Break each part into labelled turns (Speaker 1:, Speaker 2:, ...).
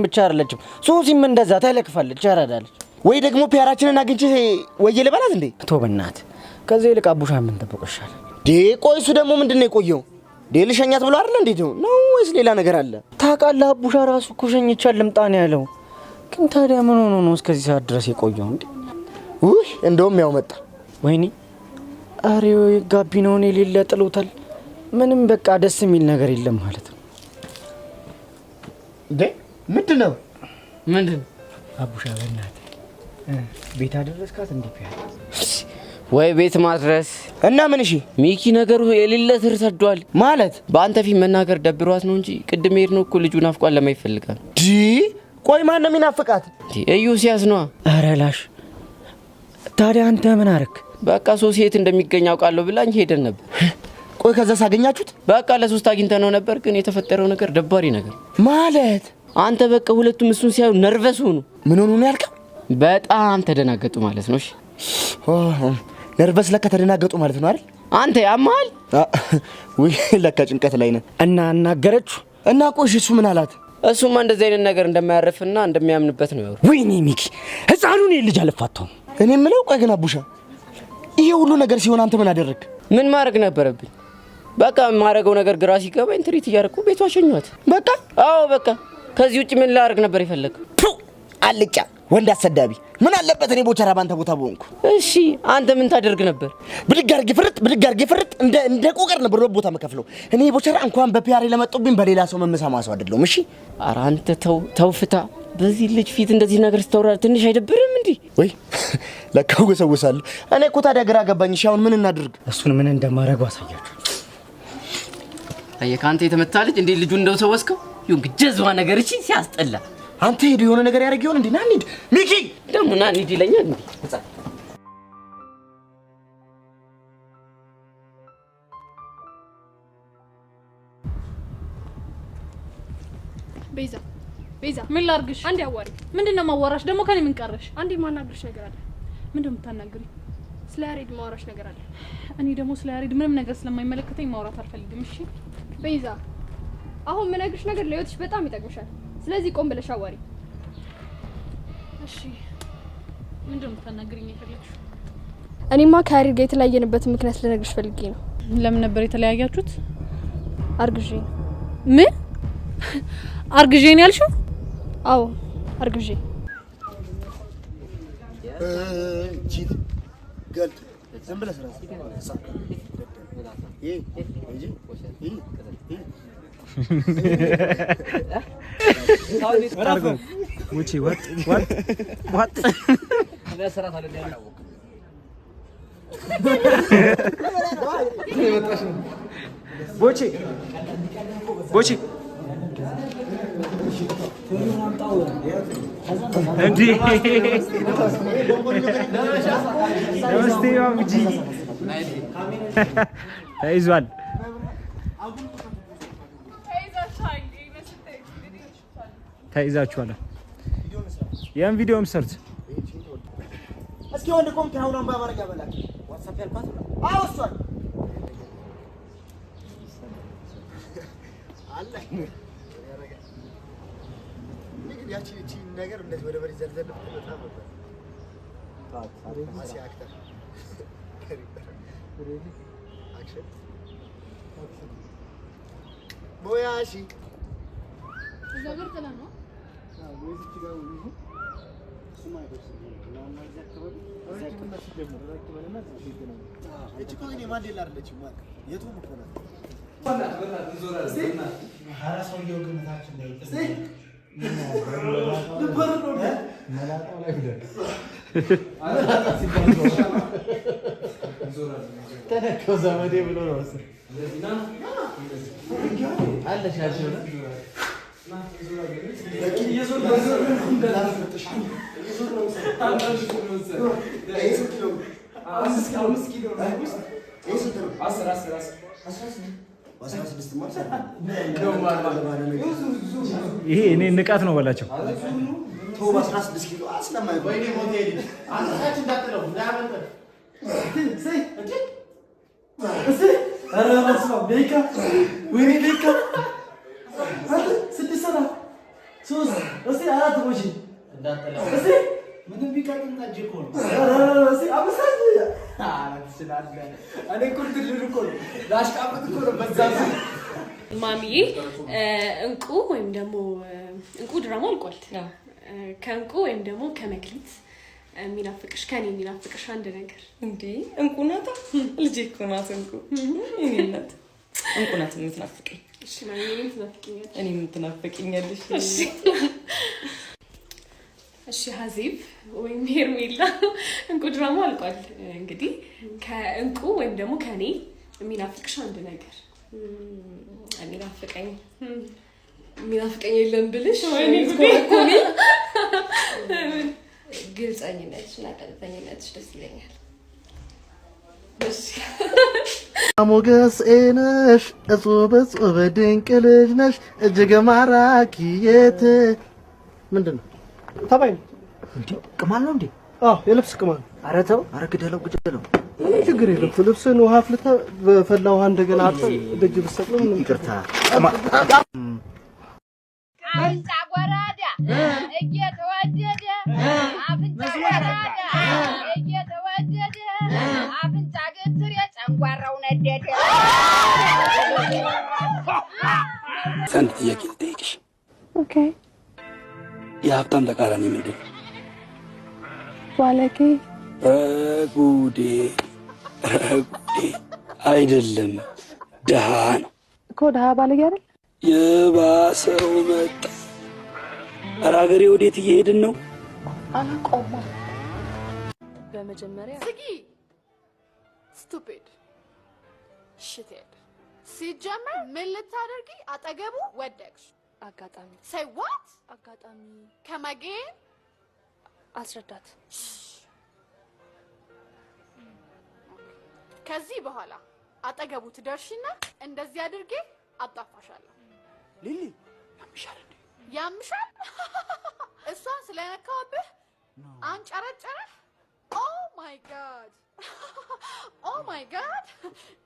Speaker 1: ብቻ አይደለችም ሶሲም እንደዛ ተለክፋለች ያራዳለች
Speaker 2: ወይ ደግሞ ፒያራችንን አግኝቼ ወይ ለባላት እንዴ
Speaker 1: ቶበናት ከዚህ ይልቅ አቡሻ ምን ተበቀሻል
Speaker 2: ቆይ እሱ ደግሞ ምንድነው የቆየው ልሸኛት ብሎ አይደል እንዴ ነው ወይስ ሌላ ነገር አለ
Speaker 1: ታውቃለህ አቡሻ ራሱ እኮ ሸኝቻል ልምጣን ያለው ግን ታዲያ ምን ሆኖ ነው እስከዚህ ሰዓት ድረስ የቆየው እንዴ
Speaker 2: ውይ እንደውም ያው መጣ
Speaker 1: ወይኔ አሬው ጋቢኖን የሌለ ጥሎታል ምንም በቃ ደስ የሚል ነገር የለም ማለት ነው
Speaker 2: ምንድነው
Speaker 1: አቡሻ በእናትህ ቤት አደረስካት እንዴ ፒያራ
Speaker 3: ወይ ቤት ማድረስ
Speaker 2: እና ምን እሺ
Speaker 3: ሚኪ ነገሩ የሌለ ስር ሰዷል
Speaker 2: ማለት
Speaker 3: በአንተ ፊት መናገር ደብሯት ነው እንጂ ቅድም ሄድ ነው እኮ ልጁ ናፍቋል ለማይፈልጋል
Speaker 2: ቆይ ማን ነው የሚናፍቃት
Speaker 3: እዩ ሲያስነዋ
Speaker 1: አረላሽ ታዲያ አንተ ምን አረክ
Speaker 3: በቃ ሶሲየት እንደሚገኝ አውቃለሁ ብላኝ ሄደን ነበር
Speaker 2: ቆይ ከዛ ሳገኛችሁት
Speaker 3: በቃ ለሶስት አግኝተነው ነበር ግን የተፈጠረው ነገር ደባሪ ነገር
Speaker 2: ማለት
Speaker 3: አንተ በቃ ሁለቱም እሱን ሲያዩ ነርቨስ ሆኑ
Speaker 2: ምን ሆኑ ነው ያልከው
Speaker 3: በጣም ተደናገጡ ማለት ነው እሺ
Speaker 2: ነርቨስ ለካ ተደናገጡ ማለት ነው አይደል
Speaker 3: አንተ ያማል
Speaker 2: ወይ ለካ ጭንቀት ላይ ነን
Speaker 1: እና አናገረችው
Speaker 2: እና ቆይ እሱ ምን አላት
Speaker 3: እሱማ እንደዚህ አይነት ነገር እንደማያርፍና እንደሚያምንበት ነው ያወራው
Speaker 1: ወይኔ ሚኪ ህፃኑን ልጅ አልፋታው
Speaker 2: እኔ ምለው ቆይ ግን አቡሻ ይሄ ሁሉ ነገር ሲሆን አንተ ምን አደረክ
Speaker 3: ምን ማድረግ ነበረብኝ በቃ ማረገው ነገር ግራ ሲገባኝ ትሪት እያደረኩ ቤቷ አሸኘኋት
Speaker 2: በቃ
Speaker 3: አዎ በቃ ከዚህ ውጪ ምን ላደርግ ነበር የፈለገው
Speaker 2: አልጫ ወንድ አሰዳቢ ምን አለበት እኔ ቦቸራ ባንተ ቦታ ቦንኩ
Speaker 3: እሺ አንተ ምን ታደርግ ነበር
Speaker 2: ብድግ አድርጌ ፍርጥ እንደ ቆቀር ነበር ቦታ መከፍለው እኔ ቦቸራ እንኳን በፒያሬ ለመጡብኝ በሌላ ሰው መመሳማሰው አይደለም እሺ
Speaker 3: ኧረ አንተ ተው ፍታ በዚህ ልጅ ፊት እንደዚህ ነገር ስታወራ ትንሽ አይደብርም እንዴ
Speaker 2: ወይ ለካው ገሰውሳለሁ እኔ እኮ ታዲያ ግራ ገባኝ እሺ አሁን ምን እናድርግ
Speaker 1: እሱን ምን እንደማረጋው አሳያችሁ
Speaker 3: አየካንተ የተመታ ልጅ እንዴ ልጁ እንደው ተወስከው ይሁን ግጀዝዋ ነገር እቺ ሲያስጠላ
Speaker 2: አንተ ሄዶ የሆነ ነገር ያደርግ ይሆን እንዴ ና እንሂድ ሚኪ
Speaker 3: ደግሞ ና እንሂድ ይለኛል እንዴ
Speaker 4: ቤዛ ምን ላርግሽ አንዴ አዋሪ ምንድነው ማዋራሽ ደግሞ ከኔ ምን ቀረሽ አንዴ ማናግርሽ ነገር አለ ምንድነው የምታናግሪ ስለ ያሬድ ማውራሽ ነገር አለ እኔ ደግሞ ስለ ያሬድ ምንም ነገር ስለማይመለከተኝ ማውራት አልፈልግም እሺ ቤዛ አሁን ምነግርሽ ነገር ለህይወትሽ በጣም ይጠቅምሻል ስለዚህ ቆም ብለሽ አዋሪ እሺ ምንድነው የምታናግሪኝ የፈለግሽ እኔማ ከያሬድ ጋር የተለያየንበት ምክንያት ልነግርሽ ፈልጌ ነው ለምን ነበር የተለያያችሁት አርግዤ ምን አርግዤ ነው ያልሽው አዎ አርግዤ
Speaker 2: ጂት ገልጥ ዝም ብለህ ስራ
Speaker 1: ውጪ ወጥ
Speaker 3: ለስራ ታለ ያለው
Speaker 1: ቦቼ እንዴ ነውስቴው እንጂ ታይዟል ታይዛችኋል ያን ቪዲዮም ሰርት
Speaker 2: እስኪ ወንድ ቆም ከአሁን ባባረጋ በላክ ዋትስአፕ ያልኳት አውሷል አለ ያቺ ነገር እንደዚህ ወደ በሪ ዘልዘል በጣም ነበር ታዲያ አክተር አክሽን ቦያሺ
Speaker 4: ዘገር ተላ ነው
Speaker 2: ወይስ ጋር ወይስ ስማይ ደስ ነው ማዛ ከበሉ እዛችን ነው ሲጀምር ረክበልና ሲገናኙ እቺ ኮኔ ማንዴላ አይደለች ማለት የቱ ምክንያት ሐራሰውየው ግንታችን ነው መላጣው ላይ ብለ ተነከው ዘመዴ ብሎ ነው እሱ አለሽ ያልሽው
Speaker 1: ይሄ እኔ ንቃት ነው በላቸው
Speaker 2: ቶ 16 ኪሎ አስለማይ ወይኔ ሞቴል አንሳች እንዳትለው እንዳያመጣ ሰይ እንዴ አራራስ ቤካ ወይኔ ቤካ ስድስት ሰራ ሶስት ምንም ቢቀጥም ጠጅ እኮ ነው። አበሳት ትችላለህ። እኔ እኮ ልትልል እኮ ነው ላሽቃብጥ እኮ ነው በዛ
Speaker 5: ማሚዬ እንቁ ወይም ደግሞ እንቁ ድራማ አልቋል። ከእንቁ ወይም ደግሞ ከመክሊት የሚናፍቅሽ ከኔ የሚናፍቅሽ አንድ ነገር
Speaker 6: እንዴ? እንቁ ናታ ልጄ እኮ ናት እንቁ እኔ ናት እንቁ ናት የምትናፍቀኝ።
Speaker 5: እሺ ማሚዬ ምን ትናፍቂኛለሽ?
Speaker 6: እኔ ምን ትናፍቂኛለሽ?
Speaker 5: እሺ ሀዚብ ወይም ሄርሜላ እንቁ ድራማ አልቋል። እንግዲህ ከእንቁ ወይም ደግሞ ከኔ የሚናፍቅሽ አንድ ነገር የሚናፍቀኝ የለም ብልሽ ወይኔ ኮኮኒ ግልጸኝነትሽ እና ቀጥተኝነትሽ ደስ ይለኛል። እሺ
Speaker 2: ሞገስ ነሽ እጹብ ድንቅ ልጅ ነሽ እጅግ ማራኪ የት ምንድነው ተባይ
Speaker 1: እንዴ ቅማል ነው እንዴ?
Speaker 2: አዎ የልብስ ቅማል።
Speaker 1: ኧረ ተው፣ ኧረ ግደለው።
Speaker 2: ችግር የለም። ልብስን ውሃ አፍልተህ በፈላ ውሃ እንደገና አጥተህ ደጅ ብትሰቅለው ምንም ይቅርታ።
Speaker 7: አፍንጫ ጎራዳ እየተወደደ አፍንጫ ጎራዳ እየተወደደ አፍንጫ ግትር የጨንጓራው ነደደ።
Speaker 8: አንድ ጥያቄ ልጠይቅሽ።
Speaker 9: ኦኬ።
Speaker 8: የሀብታም ተቃራኒ ምንድን ነው?
Speaker 9: ባለጌ።
Speaker 8: ጉዴ አይደለም፣ ድሃ ነው
Speaker 9: እኮ። ድሃ ባለጌ አይደል?
Speaker 8: የባሰው መጣ። ኧረ ሀገሬ ወዴት እየሄድን ነው?
Speaker 9: አላውቀውም። በመጀመሪያ
Speaker 7: ስጊ ስቱፒድ ሽቴድ ሲጀመር ምን ልታደርጊ አጠገቡ ወደቅሽ?
Speaker 9: አጋጣሚ።
Speaker 7: say what?
Speaker 9: አጋጣሚ
Speaker 7: ከመጌ
Speaker 9: አስረዳት።
Speaker 7: ከዚህ በኋላ አጠገቡ ትደርሺና እንደዚህ አድርጌ አጣፋሻለሁ።
Speaker 1: ሊሊ ያምሻል እንዴ?
Speaker 7: ያምሻል? እሷን ስለነካውብህ አንጨረጨረ? oh my god oh my god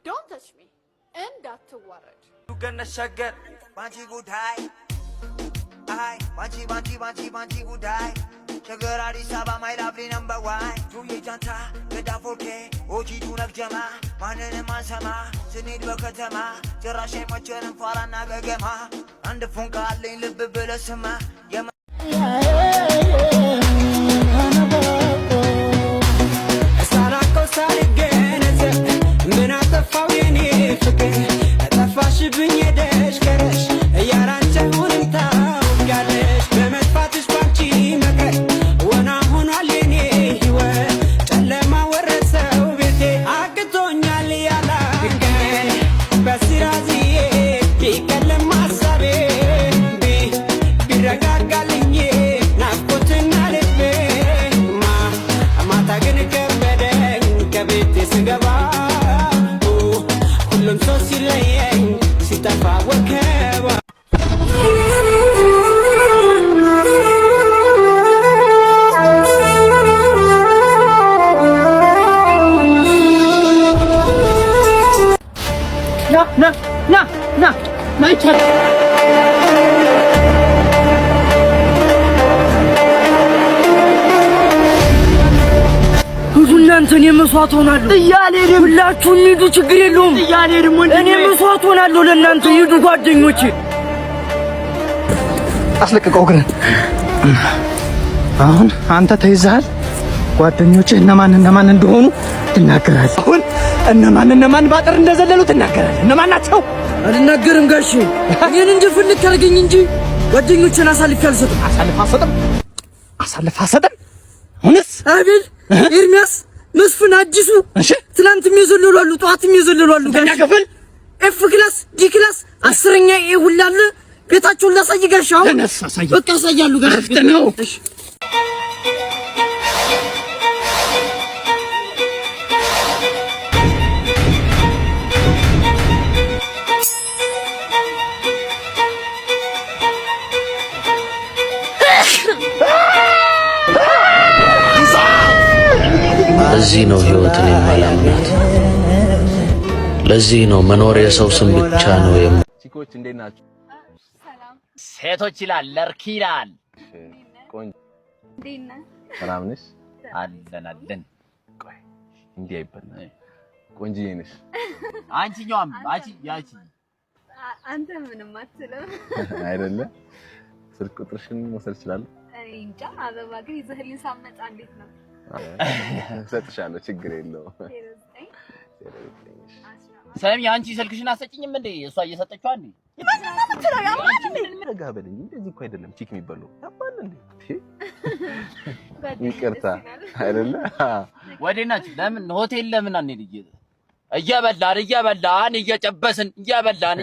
Speaker 7: don't touch me እንዳትዋረድ።
Speaker 10: ገነሸገር ባንቺ ጉዳይ አይ ባንቺ ጉዳይ ሸገር አዲስ አበባ ማይ ላቭሊ ነምበር ዋን ጁዬ ጃንታ ገዳፎርኬ ኦጂቱ ነግጀማ ማንንም አንሰማ ስንሄድ በከተማ ጭራሽ አይመቸንም ፋራና ገገማ አንድ ፎንቃ አለኝ ልብ ብለህ ስማ ሳላውቀው ሳልገነዘብ ምን አጠፋው የኔ ፍቅር ጠፋሽብኝ ሄደሽ ቀረሽ እያላንቺ አሁንም ታውቂያለሽ በመጥፋትሽ ባንቺ መቅረት ወና ሆኗል የኔ ሕይወት ጨለማ ወረሰው ቤቴ አግቶኛል ያላንገን በስራዝዬ ቢቀለም ሀሳቤ ቢረጋጋልኝ ናፍቆትና ልቤ ማታ ግን ከበደኝ ከቤቴ ስገባ ሁሉም ሰው ሲለየኝ ሲጠፋ ወከባ
Speaker 1: ና ይቻላል። ሁሉ እናንተን የመስዋዕት ሆናለሁ እያለ ሁላችሁም ሂዱ፣ ችግር የለውም እያለ እኔ መስዋዕት ሆናለሁ ለእናንተ ሂዱ ጓደኞቼ።
Speaker 2: አስለቅቀው ግን አሁን አንተ ተይዘሃል። ጓደኞችህ እነማን እንደሆኑ ትናገራለህ። አሁን እነማን ባጥር እንደዘለሉ ትናገራለህ። እነማን ናቸው?
Speaker 1: አልናገርም ጋሼ። እኔን እንደፈለክ አድርገኝ እንጂ ጓደኞቼን አሳልፌ አልሰጥም።
Speaker 2: አሳልፍ አሰጥም። እውነት
Speaker 1: አቤል፣ ኤርሚያስ፣ መስፍን፣ አዲሱ ትናንትም የዘለሉ አሉ፣ ጠዋትም የዘለሉ አሉ።
Speaker 2: ከኛ ክፍል
Speaker 1: ኤፍ ክላስ፣ ዲ ክላስ፣ 10ኛ ኤ ሁላ አለ። ቤታቸውን ላሳይ ጋሼ። አሁን በቃ ያሳያሉ ጋሼ።
Speaker 2: ነው
Speaker 11: ለዚህ ነው ህይወትን የማላምናት። ለዚህ ነው መኖር የሰው ስም ብቻ ነው
Speaker 12: ቺኮች እንዴት ናችሁ?
Speaker 7: ሰላም።
Speaker 3: ሴቶች ይላል ለርኪ ይላል።
Speaker 12: ቆንጆ
Speaker 9: ዲና
Speaker 12: ሰላም ነሽ? አለን ቆይ እንዴ አይበልና ቆንጆዬ ነሽ
Speaker 1: አንቺኛም ያቺ
Speaker 9: አንተ ምንም አትልም
Speaker 12: አይደለ ስልክ ቁጥርሽን መውሰድ እችላለሁ
Speaker 9: እንጃ አበባ ግን ይዘህልኝ ሳመጣ እንዴት ነው
Speaker 12: ሰጥሻለሁ ችግር የለውም
Speaker 1: ሰሚ አንቺ ስልክሽን አሰጭኝም እንዴ እሷ እየሰጠችው አንዴ
Speaker 12: ተጋበልኝ እንደዚህ እኮ አይደለም ቺክ የሚባለው ያባል እንዴ ይቅርታ አይደለ
Speaker 1: ወዴናችሁ ለምን ሆቴል ለምን አንሄድ እየበላን እየጨበስን እየበላን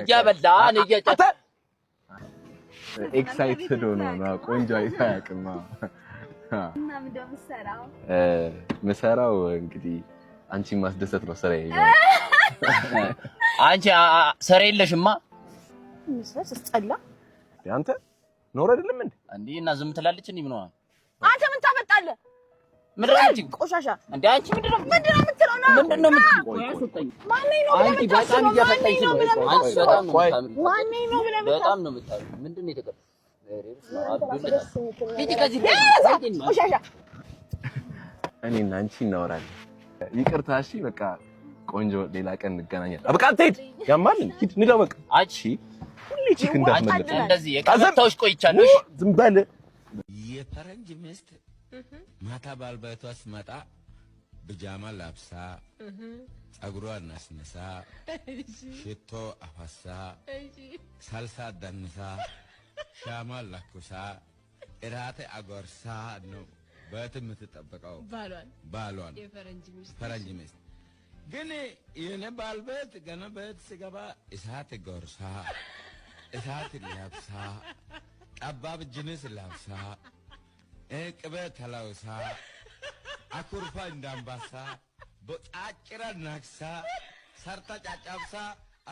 Speaker 12: ኤክሳይትድ ሆኖ ነው ቆንጆ አይታያቅማ
Speaker 9: እና ምን እንደምሰራው
Speaker 12: መሰራው እንግዲህ አንቺ ማስደሰት ነው ስራዬ
Speaker 1: አንቺ ስራ የለሽማ
Speaker 9: ምንስ ጸላ
Speaker 12: አንተ ኖር አይደለም
Speaker 1: እንዴ እና ዝም ትላለች እንዴ ምን ሆነ
Speaker 9: አንተ ምን ታመጣለህ
Speaker 1: ምንድነው
Speaker 9: ቆሻሻ
Speaker 1: እንዴ አንቺ ምንድነው
Speaker 9: የምትለው ነው
Speaker 1: ምንድነው የምትለው
Speaker 9: ማነኝ ነው
Speaker 1: አንቺ በጣም እያፈጠኝሽ ነው አንቺ
Speaker 9: ማነኝ ነው ብለህ
Speaker 1: በጣም ነው የምታውቂው ምንድነው የተቀበለው
Speaker 12: እኔና አንቺ እናወራለን ይቅርታ እሺ በቃ ቆንጆ ሌላ ቀን እንገናኛለን በቃ አትሄድ ያማል ሂድ ንዳ በቃ
Speaker 1: አቺ
Speaker 12: ሁሌ ቺክ እንዳትመለስ
Speaker 1: እንደዚህ የቀመታውሽ ቆይቻለሽ
Speaker 12: ዝም በል
Speaker 13: የፈረንጅ ሚስት ማታ ባልባይቷ ስትመጣ ብጃማ ለብሳ ጸጉሯን አስነሳ ሽቶ አፋሳ ሳልሳ ደንሳ ሻማ ለኩሳ እራተ አጎርሳ ነው በትምትጠበቀው ባሏን የፈረንጅ ሚስት ግን የኔ ባልበት ገና በት ሲገባ እሳት ጎርሳ እሳት ለብሳ ጠባብ ጅንስ ለብሳ ቅቤ ተለውሳ አኩርፋ እንዳንባሳ በጫጭራ ናክሳ ሰርታ ጫጫብሳ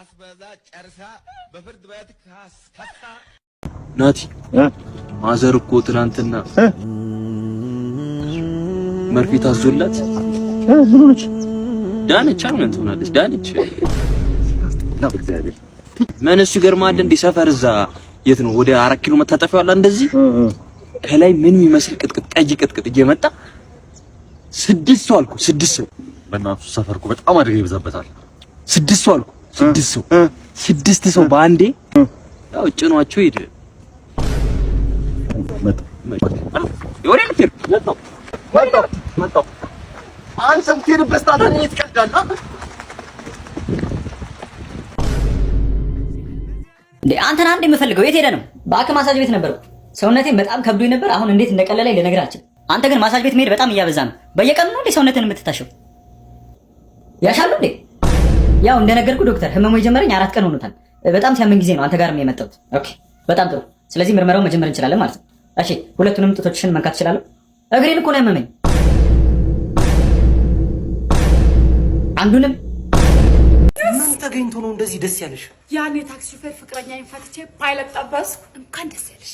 Speaker 13: አስበዛ ጨርሳ በፍርድ ቤት ካስከሳ
Speaker 3: ናቲ ማዘር እኮ ትናንትና መርፌ ታዞላት ምንጭ ዳነች አሁን ትሆናለች ዳነች ነው እግዚአብሔር ምን እሱ ይገርማል እንደ ሰፈር እዛ የት ነው ወደ 4 ኪሎ መታጠፊያው አለ እንደዚህ ከላይ ምን የሚመስል ቅጥቅጥ ቀይ ቅጥቅጥ እየመጣ 6 ሰው አልኩ 6 ሰው
Speaker 12: በእናትህ ሰፈር እኮ በጣም አደጋ ይበዛበታል
Speaker 3: 6 ሰው አልኩ 6 ሰው በአንዴ ያው ጭኗቸው ሄደ
Speaker 12: ይወሬ ልትር መጣው አንተ ምትሄድበት ታዲያ እኔ ትቀዳለህ
Speaker 14: እንዴ አንተን አንድ የምፈልገው የት ሄደ ነው ባክ ማሳጅ ቤት ነበርኩ ሰውነቴን በጣም ከብዶኝ ነበር አሁን እንዴት እንደቀለለኝ ልነግራችሁ አንተ ግን ማሳጅ ቤት መሄድ በጣም እያበዛ ነው በየቀኑ ነው እንዴ ሰውነትን የምትታሸው ያሻሉ እንዴ ያው እንደነገርኩ ዶክተር ህመሙ የጀመረኝ 4 ቀን ሆኖታል በጣም ሲያመኝ ጊዜ ነው አንተ ጋርም የመጣሁት ኦኬ በጣም ጥሩ ስለዚህ ምርመራው መጀመር እንችላለን ማለት ነው እሺ ሁለቱንም ጡቶችሽን መንካት ትችላለህ እግሬን እኮ ነው ያመመኝ አንዱንም
Speaker 15: ምን ተገኝቶ ነው እንደዚህ ደስ ያለሽ
Speaker 7: ያኔ ታክሲ ሹፌር ፍቅረኛዬን ፈትቼ ፓይለት ጠበስኩ እንኳን ደስ ያለሽ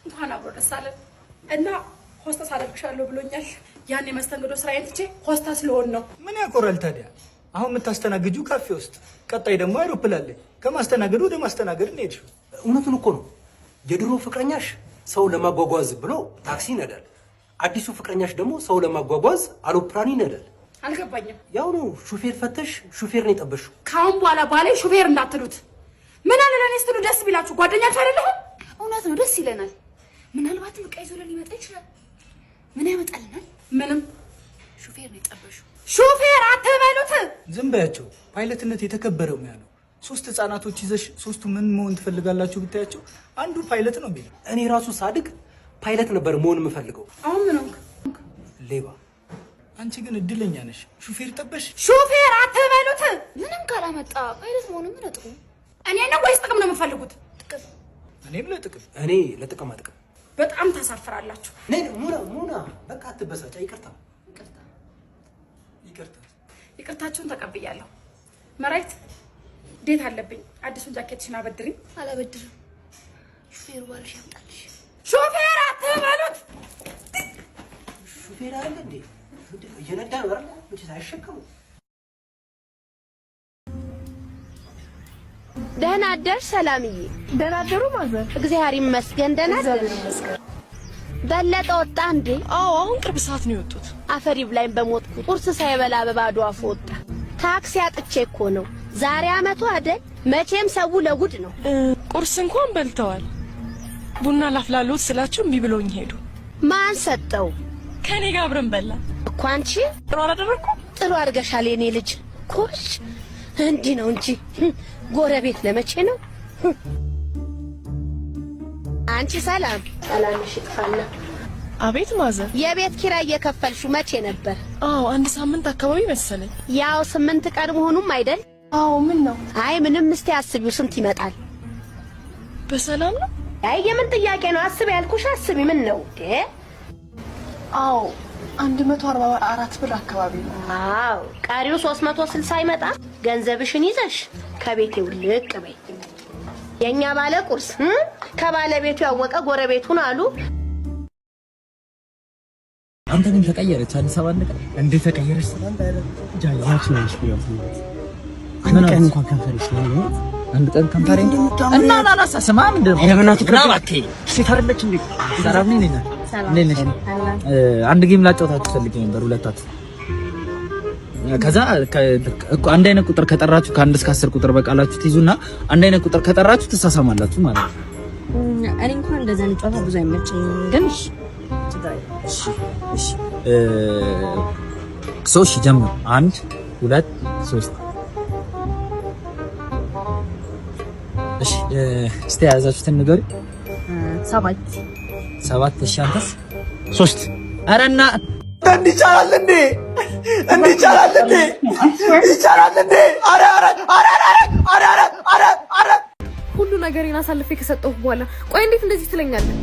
Speaker 7: እንኳን አብሮ ደስ አለን እና ሆስታስ አደርግሻለሁ ብሎኛል ያኔ መስተንግዶ ስራዬን ትቼ ሆስታስ ልሆን ነው
Speaker 2: ምን ያቆራል ታዲያ አሁን የምታስተናግጁ ካፌ ውስጥ ቀጣይ ደግሞ አይሮፕላን ላይ ከማስተናገዱ ወደ ማስተናገድ ነው የሄድሽው
Speaker 15: እውነቱን እኮ ነው የድሮ ፍቅረኛሽ ሰው ለማጓጓዝ ብሎ ታክሲ ይነዳል አዲሱ ፍቅረኛሽ ደግሞ ሰው ለማጓጓዝ አውሮፕላን ይነዳል
Speaker 7: አልገባኝም
Speaker 15: ያው ነው ሹፌር ፈተሽ ሹፌር ነው የጠበሽው
Speaker 7: ካሁን በኋላ ባሌ ሹፌር እንዳትሉት ምን አለ ለኔ ስትሉ ደስ ቢላችሁ ጓደኛችሁ አይደለሁ እውነት ነው ደስ ይለናል ምናልባትም ዕቃ ይዞ ሊመጣ ይችላል ምን ያመጣልናል ምንም ሹፌር ነው የጠበሽው ሹፌር አትበሉት
Speaker 2: ዝም በያቸው ፓይለትነት የተከበረው ሙያ ነው 3 ህፃናቶች ይዘሽ ሶስቱ ምን መሆን ትፈልጋላችሁ ብታያቸው አንዱ ፓይለት ነው የሚለው
Speaker 15: እኔ ራሱ ሳድግ ፓይለት ነበር መሆን የምፈልገው
Speaker 7: አሁን ምን ሆንክ
Speaker 2: ሌባ አንቺ ግን እድለኛ ነሽ ሹፌር ጠበሽ
Speaker 7: ሹፌር አትበሉት ምንም ካላመጣ ፓይለት መሆኑ ምን ጥቅሙ እኔ ነው ወይስ ጥቅም ነው የምፈልጉት ጥቅም
Speaker 2: እኔም ለጥቅም
Speaker 15: እኔ ለጥቅም አጥቅም
Speaker 7: በጣም ታሳፍራላችሁ
Speaker 15: ነኝ ሙና በቃ አትበሳጫ
Speaker 7: ይቅርታችሁን ተቀብያለሁ መራይት ዴት አለብኝ አዲሱን ጃኬትሽን አበድሪኝ
Speaker 9: አላበድርም ሹፌሩ ባልሽ ያምጣልሽ
Speaker 7: ሹፌር አትበሉት
Speaker 15: ሹፌር አይደል እንዴ እየነዳ ነው አይደል እንዴ አይሸከሙ
Speaker 9: ደህና አደርሽ ሰላምዬ ደህና አደሩ ማዘር እግዚአብሔር ይመስገን ደህና አደርሽ በለጠ ወጣ እንዴ?
Speaker 16: አዎ አሁን ቅርብ ሰዓት ነው የወጡት።
Speaker 9: አፈሪ ብላኝ በሞትኩ ቁርስ ሳይበላ በባዶ አፉ ወጣ። ታክሲ አጥቼ እኮ ነው። ዛሬ አመቱ አይደል? መቼም ሰው ለጉድ ነው።
Speaker 16: ቁርስ እንኳን በልተዋል። ቡና ላፍላሉት ስላቸው እምቢ ብሎኝ ሄዱ።
Speaker 9: ማን ሰጠው?
Speaker 16: ከኔ ጋር አብረን በላን
Speaker 9: እኮ። አንቺ
Speaker 16: ጥሩ አላደረኩም?
Speaker 9: ጥሩ አድርገሻል የኔ ልጅ። ኮሽ እንዲህ ነው እንጂ ጎረቤት ለመቼ ነው? አንቺ ሰላም ሰላምሽ ይጥፋና።
Speaker 16: አቤት ማዘር።
Speaker 9: የቤት ኪራይ እየከፈልሽው መቼ ነበር?
Speaker 16: አዎ 1 ሳምንት አካባቢ መሰለኝ።
Speaker 9: ያው 8 ቀን መሆኑም አይደል?
Speaker 16: አዎ ምን ነው?
Speaker 9: አይ ምንም። እስቲ አስቢው ስንት ይመጣል?
Speaker 16: በሰላም ነው?
Speaker 9: አይ የምን ጥያቄ ነው? አስቢ ያልኩሽ አስቢ። ምን ነው እንዴ?
Speaker 16: አዎ 144 ብር አካባቢ ነው።
Speaker 9: አዎ ቀሪው 360 ይመጣ። ገንዘብሽን ይዘሽ ከቤቴ ውልቅ በይ። የኛ ባለ ቁርስ ከባለቤቱ ያወቀ ጎረቤቱን አሉ።
Speaker 17: አንተ ግን ተቀየረች አዲስ አበባ እንደ እንዴ ተቀየረች? አንተ አይደል ጃጃች ነሽ ነው። አንድ ቀን እንኳን ከንፈርሽ ነው። አንድ ቀን ከንፈሬ እና ላላሳ ስማ ምንድነው? ለምናቱ ክራባቴ ሴት አይደለች እንዴ? ሰላም ነኝ ነኝ ነኝ። አንድ ጌም ላጫውታችሁ ፈልጌ ነበር ሁለታችሁ። ከዛ አንድ አይነት ቁጥር ከጠራችሁ ከ1 እስከ 10 ቁጥር በቃላችሁ ትይዙና አንድ አይነት ቁጥር ከጠራችሁ ትሳሳማላችሁ ማለት ነው።
Speaker 18: እኔ እንኳን እንደዛ ነው ጨዋታ ብዙ አይመቸኝም ግን
Speaker 17: እሺ ሶስት ጀምር 1 2 3 እሺ እስቲ ያዛችሁትን ንገሪ 7 እሺ አንተስ 3 አረና
Speaker 2: እንዲቻላል እንዴ እንዲቻላል እንዴ ይቻላል እንዴ አረ አረ አረ አረ አረ አረ
Speaker 4: ሁሉ ነገሬን አሳልፌ ከሰጠሁ በኋላ ቆይ እንዴት እንደዚህ ትለኛለህ?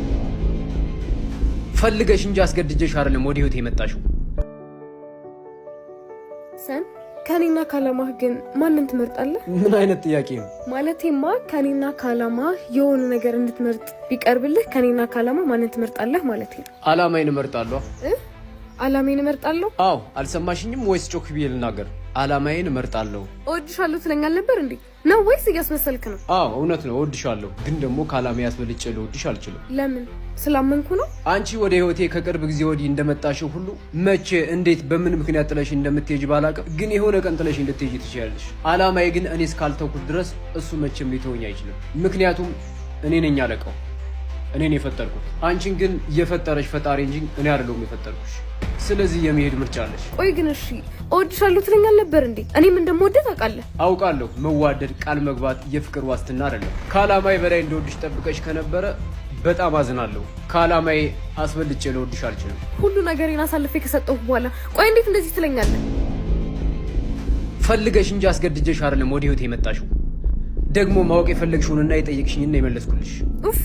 Speaker 19: ፈልገሽ እንጂ አስገድጀሽ አይደለም ወደ ህይወት የመጣሽው።
Speaker 4: ሰን ከኔና ካላማህ ግን ማንን ትመርጣለህ?
Speaker 19: ምን አይነት ጥያቄ ነው?
Speaker 4: ማለቴማ ከኔና ካላማህ የሆነ ነገር እንድትመርጥ ቢቀርብልህ ከኔና ካላማ ማንን ትመርጣለህ ማለት ነው?
Speaker 19: አላማዬን እመርጣለሁ።
Speaker 4: አላማዬን እመርጣለሁ?
Speaker 19: አዎ አልሰማሽኝም ወይስ ጮክ ብዬ ልናገር? አላማዬን እመርጣለሁ።
Speaker 4: እወድሻለሁ ትለኛል ነበር እንዴ? ነው ወይስ እያስመሰልክ ነው?
Speaker 19: አዎ እውነት ነው እወድሻለሁ፣ ግን ደግሞ ካላማዬ ያስበልጬ ልወድሽ አልችልም።
Speaker 4: ለምን? ስላመንኩ ነው።
Speaker 19: አንቺ ወደ ህይወቴ ከቅርብ ጊዜ ወዲህ እንደመጣሽው ሁሉ መቼ እንዴት በምን ምክንያት ጥለሽ እንደምትሄጂ ባላውቅም ግን የሆነ ቀን ጥለሽ እንድትሄጂ ትችያለሽ። አላማዬ ግን እኔ እስካልተውኩት ድረስ እሱ መቼም ሊተወኝ አይችልም። ምክንያቱም እኔ ነኝ አለቃው፣ እኔ ነኝ የፈጠርኩት። አንቺን ግን የፈጠረሽ ፈጣሪ እንጂ እኔ አይደለሁም የፈጠርኩሽ። ስለዚህ የመሄድ ምርጫ አለሽ።
Speaker 4: ቆይ ግን እሺ እወድሻለሁ ትለኛል ነበር እንዴ? እኔም እንደምወደድ አውቃለሁ።
Speaker 19: አውቃለሁ። መዋደድ ቃል መግባት የፍቅር ዋስትና አይደለም። ከአላማዬ በላይ እንደወድሽ ጠብቀሽ ከነበረ በጣም አዝናለሁ። ከአላማዬ አስበልጬ ልወድሽ አልችልም።
Speaker 4: ሁሉ ነገሬን አሳልፌ ከሰጠሁ በኋላ ቆይ እንዴት እንደዚህ ትለኛለህ?
Speaker 19: ፈልገሽ እንጂ አስገድጀሽ አይደለም ወደ ህይወት የመጣሽው። ደግሞ ማወቅ የፈለግሽውንና የጠየቅሽኝና የመለስኩልሽ።
Speaker 20: ኡፍ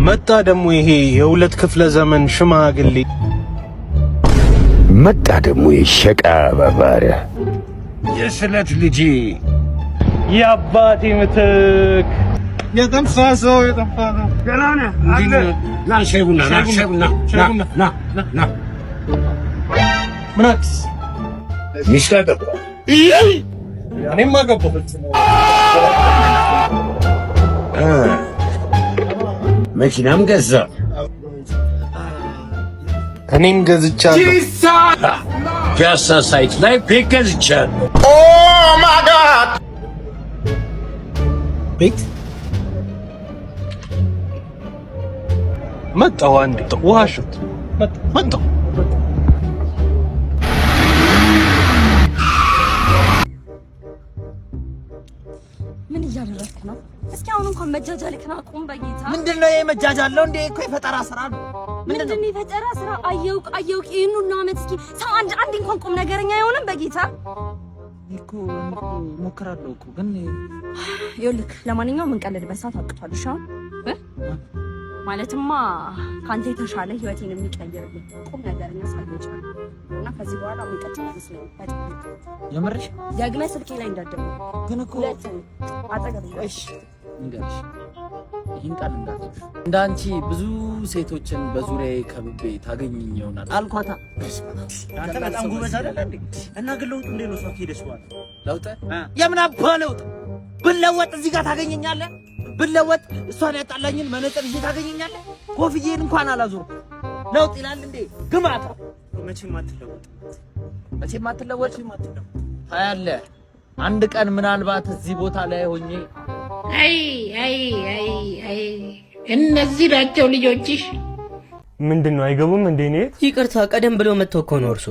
Speaker 20: መጣ ደግሞ ይሄ የሁለት ክፍለ ዘመን ሽማግሌ
Speaker 21: መጣ ደግሞ የሸቃ ባባሪያ
Speaker 20: የስለት ልጄ የአባቴ ምትክ የጠፋ ሰው የጠፋ ነው። ገና ነህ አለ
Speaker 21: ና ሻይ ቡና ና ሻይ ቡና ና ና ና
Speaker 20: ምን አዲስ
Speaker 21: ሚስት አገባ?
Speaker 20: እኔም አገባሁ።
Speaker 21: መኪናም ገዛ።
Speaker 20: እኔም ገዝቻለሁ።
Speaker 21: ፒያሳ ሳይት ላይ ቤት ገዝቻለሁ።
Speaker 20: ኦ ማይ ጋድ!
Speaker 17: ቤት
Speaker 20: መጣሁ። አንዴ ውሃ ሽት መጣሁ።
Speaker 18: ምን እያደረግክ ነው? እስኪ አሁን እንኳን መጃጃልክን አቁም በጌታ።
Speaker 1: ምንድነው ይሄ መጃጃለው? እንዴ እኮ የፈጠራ ስራ ነው።
Speaker 18: ምንድነው የፈጠራ ስራ? አየውቅ ይሄን አመት እስኪ ሰው አንድ እንኳን ቁም ነገረኛ አይሆንም በጌታ።
Speaker 17: እኮ ሞክራለሁ እኮ ግን
Speaker 18: ይኸውልህ፣ ለማንኛውም እንቀልድበት ሰዓት አቅቷል። እሺ ማለትማ ካንተ የተሻለ ህይወቴን የሚቀይርልኝ ቁም ነገረኛ ሳይሆን እና ከዚህ በኋላ የሚቀጥል መስሎኝ
Speaker 17: የምርሽ
Speaker 18: ደግመህ ስልኬ ላይ እንዳትደውል
Speaker 17: ግን እኮ
Speaker 18: አጠገብ።
Speaker 17: እሺ እንገርሽ ይሄን ቃል እንዳትሽ። እንዳንቺ ብዙ ሴቶችን በዙሪያዬ ከብቤ ታገኝኝ ይሆናል አልኳታ።
Speaker 1: አንተ በጣም ጉበዝ አይደል እንዴ? እና ግን ለውጥ እንዴት ነው? ሰው ሄደሽ በኋላ
Speaker 17: ለውጥ
Speaker 1: የምን አባ ለውጥ ብለወጥ እዚህ ጋር ታገኘኛለህ?
Speaker 17: ብለወጥ እሷን ያጣላኝን መነጽር ይዤ ታገኘኛለህ? ኮፍዬን እንኳን አላዞርኩ። ለውጥ ይላል እንዴ ግማታ።
Speaker 2: መቼም አትለወጥ፣
Speaker 17: መቼም አትለወጥ። ታያለህ አንድ ቀን ምናልባት እዚህ ቦታ ላይ ሆኜ
Speaker 6: አይ እነዚህ ናቸው ልጆችሽ።
Speaker 22: ምንድነው አይገቡም እንዴ? እኔ
Speaker 23: ይቅርታ ቀደም ብሎ መጥቶ እኮ ነው እርሱ።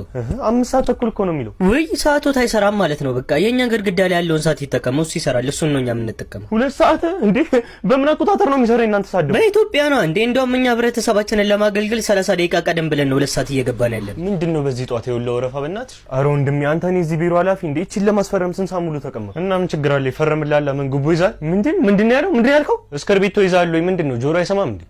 Speaker 22: 5 ሰዓት ተኩል እኮ ነው የሚለው።
Speaker 23: ወይ ሰዓቶት አይሰራም ማለት ነው። በቃ የኛ ግድግዳ ላይ ያለውን ሰዓት ይጠቀመው፣ እሱ ይሰራል። እሱን ነው እኛ የምንጠቀመው።
Speaker 22: 2 ሰዓት እንዴ? በምን አቆጣጠር ነው የሚሰራው እናንተ ሰዓት?
Speaker 23: በኢትዮጵያ ነው እንዴ? እንደውም እኛ ህብረተሰባችንን ለማገልገል 30 ደቂቃ ቀደም ብለን ነው 2 ሰዓት እየገባን ያለን።
Speaker 22: ምንድነው በዚህ ጧት የወለው ወረፋ? በእናትሽ ኧረ ወንድሜ አንተ እኔ እዚህ ቢሮ ኃላፊ እንዴ? እቺን ለማስፈረም ስንት ሰዓት ሙሉ ተቀመጥኩ እና ምን ችግር አለ? ይፈረምላል። ምን ጉቦ ይዛል? ምንድነው ያለው? ምንድነው ያልከው? እስክርቢቶ ይዛል ወይ ምንድነው? ጆሮ አይሰማም እንዴ?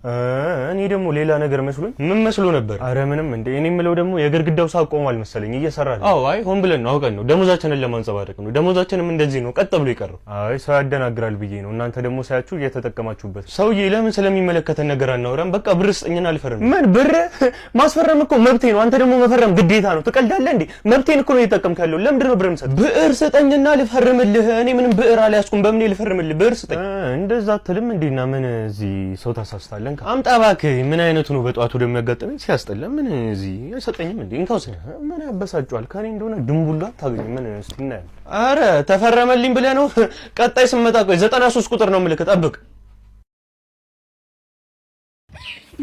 Speaker 22: እኔ ደግሞ ሌላ ነገር መስሎኝ ምን መስሎ ነበር? አረ ምንም እንዴ። እኔ የምለው ደግሞ የግርግዳው ሳቅ ቆሟል መሰለኝ እየሰራ ነው። አዎ አይ ሆን ብለን ነው አውቀን ነው ደሞዛችንን ለማንጸባረቅ ነው። ደሞዛችንም እንደዚህ ነው ቀጥ ብሎ ይቀር። አይ ሰው ያደናግራል ብዬ ነው። እናንተ ደግሞ ሳያችሁ እየተጠቀማችሁበት። ሰውዬ ለምን ስለሚመለከተን ነገር አናወራም? በቃ ብር ስጠኝና አልፈርም። ምን ብር? ማስፈረም እኮ መብቴ ነው። አንተ ደግሞ መፈረም ግዴታ ነው። ትቀልዳለህ እንዴ? መብቴን እኮ ነው እየተጠቀምክ ያለው። ለምንድን ነው ብር የምሰጥህ? ብር ስጠኝና ልፈርምልህ። እኔ ምንም ብር አልያዝኩም። በምን ልፈርምልህ? ብር ስጠኝ። እንደዛ አትልም እንዴና ምን እዚህ ሰው ታሳስታለን? አምጣ እባክህ። ምን አይነቱ ነው በጧቱ ደግሞ ያጋጠመኝ? ሲያስጠላ ምን እዚህ አይሰጠኝም እንዴ? እንካውስ ምን ያበሳጫል? ከኔ እንደሆነ ድንቡላ ታገኝ ምን እስቲ እናያለን። አረ ተፈረመልኝ ብለህ ነው? ቀጣይ ስመጣ ቆይ 93 ቁጥር ነው ምልክት ጠብቅ።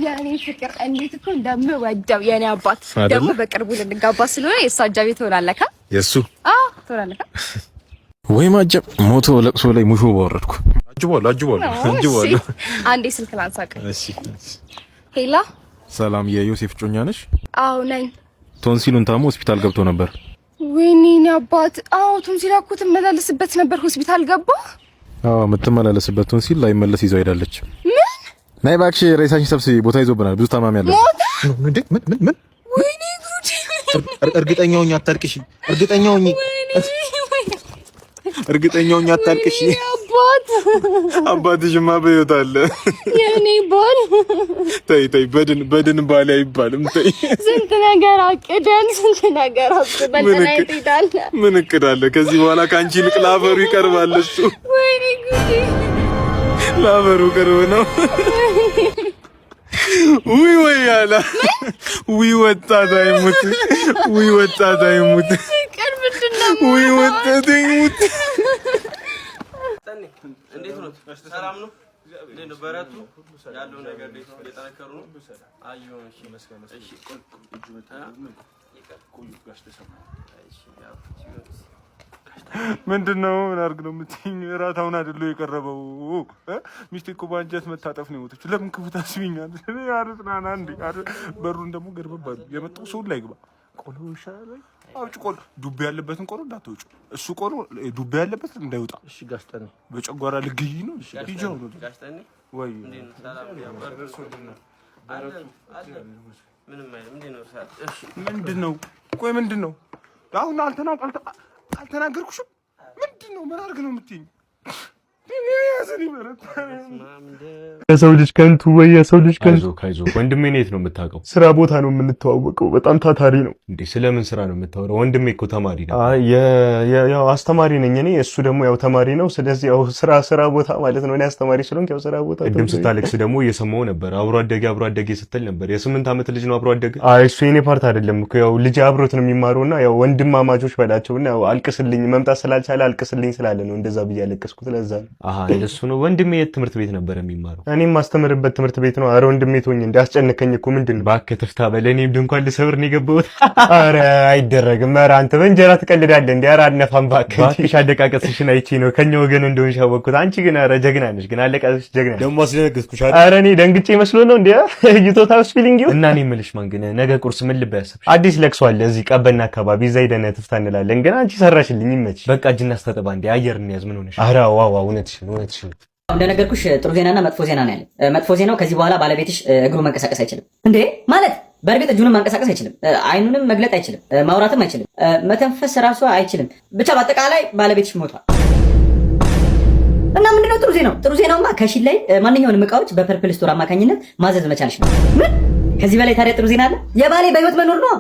Speaker 18: የኔ ፍቅር እንዴት እኮ እንደምወደው የኔ አባት ደግሞ በቅርቡ ልንጋባ ስለሆነ የእሱ አጃቢ ትሆናለህ። የሱ ትሆናለህ
Speaker 20: ወይ ማጀብ ሞቶ ለቅሶ ላይ ሙሾ ባወረድኩ። አጅቧል።
Speaker 18: አንዴ ስልክ ላንሳቅ። እሺ ሄላ
Speaker 20: ሰላም፣ የዮሴፍ ጮኛ ነሽ?
Speaker 18: አዎ ነኝ።
Speaker 20: ቶንሲሉን ታሞ ሆስፒታል ገብቶ ነበር።
Speaker 18: ወይኔ አባት። አዎ ቶንሲል እኮ ትመላለስበት ነበር ሆስፒታል ገባ።
Speaker 20: አዎ የምትመላለስበት ቶንሲል ላይመለስ ይዘው ሄዳለች። ምን? ናይ እባክሽ ሬሳሽን ሰብስቢ፣ ቦታ ይዞብናል። ብዙ ታማሚ አለ። ምን?
Speaker 18: ወይኔ ጉድ!
Speaker 20: እርግጠኛው አታልቅሽ። እርግጠኛው አታልቅሽ። አባትሽማ በሕይወት አለ።
Speaker 18: የኔ ባል
Speaker 20: ተይ በድን ባል አይባልም። ተይ
Speaker 18: ስንት ነገር አቅደን
Speaker 20: ምን እቅድ አለ? ከዚህ በኋላ ከአንቺ ይልቅ ላፈሩ ይቀርባል እሱ።
Speaker 18: ወይኔ ጉዴ!
Speaker 20: ላፈሩ ቅርብ ነው። ወይ ያላ ወጣት አይሙት። ወይ ወጣት አይሙት።
Speaker 3: እንዴት ነው? ሰላም ነው? እንዴት ነው? በረቱ ያለው ነገር እንዴት ነው? እየጠነከሩ ነው? አየሁ። እሺ መስከረም። እሺ እጁ
Speaker 20: ምንድነው? ምን አድርግ ነው የምትይኝ? እራታውን አይደለ የቀረበው? ሚስቴ እኮ በአንጀት መታጠፍ ነው የሞተችው። ለምን ክፉ ታስቢኛለሽ? እኔ አርጥናና እንዴ በሩን ደግሞ ገርበባሉ። የመጣው ሰው ላይ ግባ። ቆሎ ይሻላል። አውጭ ቆሎ ዱቤ ያለበትን ቆሎ እንዳትወጪ። እሱ ቆሎ ዱቤ ያለበት እንዳይወጣ። እሺ ጋሽጠኔ በጨጓራ ልግይ ነው። እሺ ሂጂው ነው ጋሽጠኔ ወይ ምንድነው? ቆይ ምንድነው? አሁን አልተናገርኩሽም? ምንድነው? ምን አድርግ ነው የምትይኝ?
Speaker 22: የሰው ልጅ ከንቱ ወይ የሰው ልጅ ከንቱ። አይዞህ ወንድሜ፣ የት ነው የምታውቀው? ስራ ቦታ ነው የምንተዋወቀው። በጣም ታታሪ ነው። እንዴ ስለምን ስራ ነው የምታወራው? ወንድሜ እኮ ተማሪ ነው። ያው አስተማሪ ነኝ እኔ፣ እሱ ደግሞ ያው ተማሪ ነው። ስለዚህ ያው ስራ ቦታ ማለት ነው። እኔ አስተማሪ ስለሆንኩ ያው ስራ ቦታ። ቅድም ስታለቅስ ደግሞ እየሰማሁ ነበር። አብሮ አደጌ ስትል ነበር። የ8 ዓመት ልጅ ነው አብሮ አደጌ። አይ እሱ የኔ ፓርት አይደለም እኮ ያው ልጅ አብሮት ነው የሚማሩና ያው ወንድማማቾች በላቸውና ያው አልቅስልኝ መምጣት ስላልቻለ አልቅስልኝ ስላለ ነው እንደዛ ብዬ አለቀስኩት። ለዛ ነው። እንደሱ ነው። ወንድሜ የት ትምህርት ቤት ነበር የሚማረው? እኔም ማስተምርበት ትምህርት ቤት ነው። አረ ወንድሜ ተወኝ፣ እንዳስጨነቀኝ እኮ ምንድን ነው? እባክህ ትፍታ በል። እኔም ድንኳን ልሰብር ነው የገባሁት። አረ አይደረግም። አረ አንተ በእንጀራ ትቀልዳለህ እንዴ? አረ አነፋም እባክህ። አለቃቀስሽን አይቼ ነው ከኛ ወገን እንደሆንሽ ያወቅሁት። አንቺ ግን አረ ጀግና ነሽ። ግን አለቃቀስሽ ጀግና ደግሞ አስደነግጥኩሽ። አረ እኔ ደንግጬ መስሎ ነው እንዴ? ዩቶታ ፊሊንግ እና እኔ የምልሽ ማን ግን ነገ ቁርስ ምን ልበ ያሰብሽ? አዲስ ለቅሶ አለ እዚህ ቀበና አካባቢ። እዛ ሄደን ትፍታ እንላለን። ግን አንቺ ሰራሽልኝ። ይመችሽ። በቃ እጅና አስተጠባ እንዴ አየር እንያዝ። ምን ሆነሽ? አረ ዋው እውነትሽን
Speaker 14: እንደነገርኩሽ ጥሩ ዜናና መጥፎ ዜና ነው ያለ። መጥፎ ዜናው ከዚህ በኋላ ባለቤትሽ እግሩ መንቀሳቀስ አይችልም። እንዴ ማለት በእርግጥ እጁንም መንቀሳቀስ አይችልም፣ አይኑንም መግለጥ አይችልም፣ ማውራትም አይችልም፣ መተንፈስ ራሱ አይችልም። ብቻ በአጠቃላይ ባለቤትሽ ሞቷል። እና ምንድነው ጥሩ ዜናው? ጥሩ ዜናውማ ከሺል ላይ ማንኛውንም እቃዎች በፐርፕል ስቶር አማካኝነት ማዘዝ መቻልሽ ነው። ምን ከዚህ በላይ ታዲያ ጥሩ ዜና አለ? የባሌ በህይወት መኖር ነው።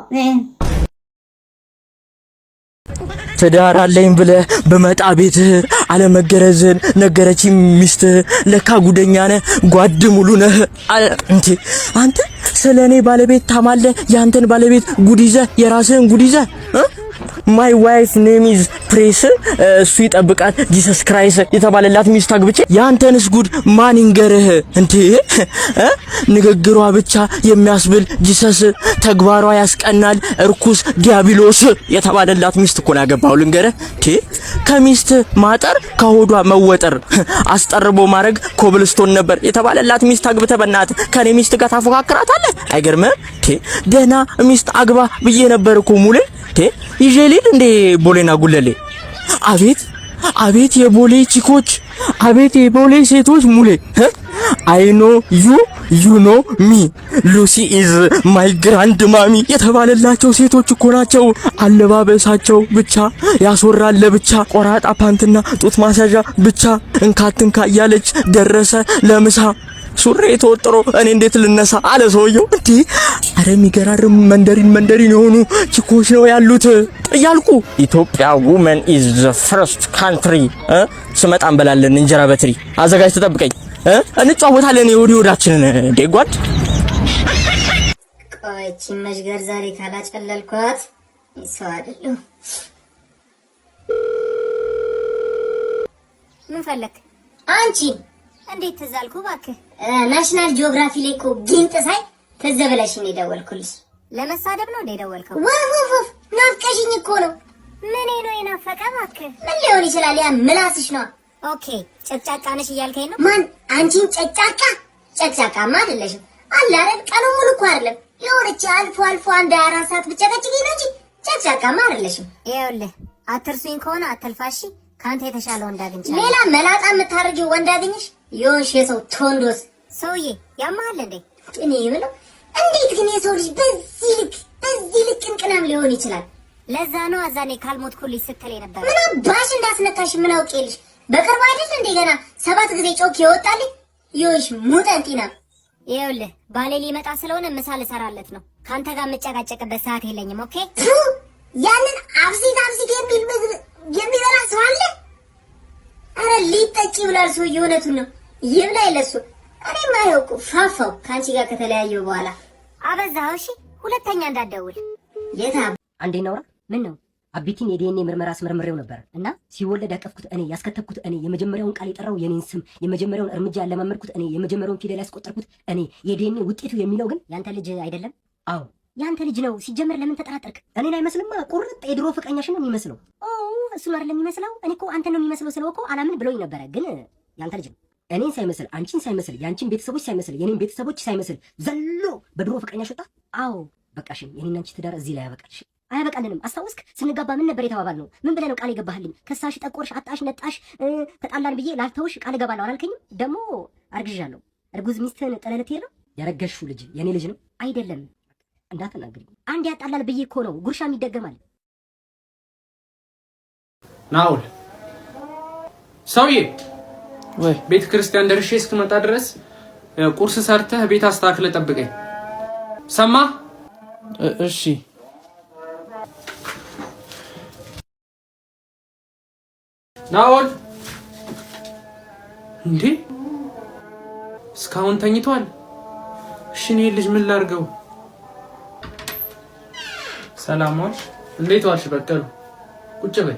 Speaker 1: ትዳር አለኝ ብለህ በመጣ ቤትህ አለመገረዝን ነገረችኝ ሚስትህ። ለካ ጉደኛ ነህ ጓድ ሙሉ ነህ። እንዴ አንተ ስለኔ ባለቤት ታማለህ፣ ያንተን ባለቤት ጉድ ይዘህ የራስህን ጉድ ይዘህ ማይ ዋይፍ ኔም ኢዝ ፕሬስ እሱ ይጠብቃል ጂሰስ ክራይስት የተባለላት ሚስት አግብቼ ያንተንስ ጉድ ማን ይንገርህ? እንዴ ንግግሯ ብቻ የሚያስብል ጂሰስ ተግባሯ ያስቀናል እርኩስ ዲያብሎስ የተባለላት ሚስት እኮ ነው ያገባው። ልንገርህ ከሚስት ማጠር ከሆዷ መወጠር አስጠርቦ ማድረግ ኮብልስቶን ነበር የተባለላት ሚስት አግብተህ በእናትህ ከኔ ሚስት ጋር ታፎካክራታለህ? አይገርምህ? ደህና ሚስት አግባ ብዬ ነበር እኮ ሙሌ ይዤልህ እንዴ ቦሌና ጉለሌ። አቤት የቦሌ ቺኮች፣ አቤት የቦሌ ሴቶች ሙሌ። አይ ኖ ዩ ኖ ሚ ሉሲ ኢዝ ማይ ግራንድ ማሚ የተባለላቸው ሴቶች እኮ ናቸው። አለባበሳቸው ብቻ ያስወራል ለብቻ ቆራጣ ፓንትና ጡት ማሳዣ ብቻ እንካትንካ እያለች ደረሰ ለምሳ ሱሬ ተወጥሮ እኔ እንዴት ልነሳ አለ ሰውየው። እንዴ አረ የሚገራርም መንደሪን የሆኑ ቺኮች ነው ያሉት እያልኩ ኢትዮጵያ ውመን ኢዝ ዘ ፈርስት ካንትሪ ስመጣ እንበላለን እንጀራ በትሪ አዘጋጅ ተጠብቀኝ እንጫወታለን የወዲ ወዳችንን ዴጓድ።
Speaker 5: ቆይቺ መሽገር ዛሬ ካላጨለልኳት ሰው አይደለም። ምን ፈለክ አንቺ? እንዴት ተዛልኩ ባክህ? ናሽናል ጂኦግራፊ ላይ እኮ ጊንጥ ሳይ ትዝ ብለሽ ነው የደወልኩልሽ። ለመሳደብ ነው እንደ ደወልከው? ወፍ ናፍቀሽኝ እኮ ነው። ምን ነው የናፈቀ ባክህ? ምን ሊሆን ይችላል? ያ ምላስሽ ነው። ኦኬ ጨቅጫቃ ነሽ እያልከኝ ነው? ማን አንቺን ጨቅጫቃ? ጨቅጫቃማ አይደለሽም አለ አይደል? ቀኑ ሙሉ እኮ አይደለም የሆነች አልፎ አንድ 24 ሰዓት ብቻ ከጭኝ ነው እንጂ ጨቅጫቃማ አይደለሽም። ይኸውልህ አትርሱኝ ከሆነ አትልፋሺ። ካንተ የተሻለ ወንድ አግኝቻለሁ። ሌላ መላጣ የምታርጂው ወንድ አግኝሽ ይሆንሽ የሰው ቶንዶስ ሰውዬ ያማል እንዴ? እኔ የምለው እንዴት ግን የሰው ልጅ በዚህ ልክ እንቅናም ሊሆን ይችላል? ለዛ ነው አዛኔ ካልሞትኩልሽ ስትል ነበር። ምን አባሽ እንዳስነካሽ ምን አውቄልሽ? በቅርብ አይደል እንዴ ገና 7 ጊዜ ጮክ ይወጣልኝ ይሆንሽ ሙጠንቲና። ይኸውልህ ባሌ ሊመጣ ስለሆነ ምሳ ልሰራለት ነው። ካንተ ጋር የምጨቃጨቅበት ሰዓት የለኝም። ኦኬ ያንን አብሲት የሚበላ ሰው አለ? አረ ሊጠጪ ብላል ሰው የእውነቱን ነው። ይብላ ይለሱ እኔማ ይኸው ፋፋው ካንቺ ጋር ከተለያየው በኋላ አበዛው። እሺ ሁለተኛ እንዳትደውል። የታ
Speaker 14: አንዴ ነውራ ምን ነው አቢቲን የዲኤንኤ ምርመራ አስመርምሬው ነበር እና ሲወለድ ያቀፍኩት እኔ ያስከተብኩት እኔ የመጀመሪያውን ቃል የጠራው የኔን ስም የመጀመሪያውን እርምጃ ያለማመድኩት እኔ የመጀመሪያውን ፊደል ያስቆጠርኩት እኔ የዲኤንኤ ውጤቱ የሚለው ግን ያንተ ልጅ አይደለም። አዎ ያንተ ልጅ ነው። ሲጀመር ለምን ተጠራጠርክ? እኔን አይመስልማ። ቁርጥ የድሮ ፍቅረኛሽን ነው የሚመስለው። እሱን አይደለም የሚመስለው። እኔ እኮ አንተ ነው የሚመስለው ስለው እኮ አላምን ብሎኝ ነበረ። ግን ያንተ ልጅ ነው። እኔን ሳይመስል አንቺን ሳይመስል ያንቺን ቤተሰቦች ሳይመስል የኔን ቤተሰቦች ሳይመስል ዘሎ በድሮ ፍቅረኛሽ ወጣ። አዎ በቃሽን። የኔና አንቺ ትዳር እዚህ ላይ ያበቃልሽ። አያበቃልንም። አስታውስክ? ስንጋባ ምን ነበር የተባባልነው? ምን ብለህ ነው ቃል የገባህልኝ? ከሳሽ፣ ጠቆርሽ፣ አጣሽ፣ ነጣሽ፣ ተጣላን ብዬ ላልተውሽ ቃል እገባለሁ አላልከኝም? ደግሞ አርግዣለሁ። እርጉዝ ሚስትህን ጥለህ ልትሄድ ነው? ያረገሽው ልጅ የኔ ልጅ ነው አይደለም? እንዳትናገሪ። አንድ ያጣላል ብዬ እኮ ነው። ጉርሻም ይደገማል።
Speaker 19: ናውል ሰውዬ ወይ ቤተ ክርስቲያን ደርሼ እስክመጣ ድረስ ቁርስ ሰርተህ ቤት አስተካክለህ ጠብቀኝ። ሰማ? እሺ። ናውል እንዴ እስካሁን ተኝቷል? እሺ እኔ ልጅ ምን ላድርገው? ሰላም ዋልሽ? እንዴት ዋልሽ? በቀሉ ቁጭ በይ።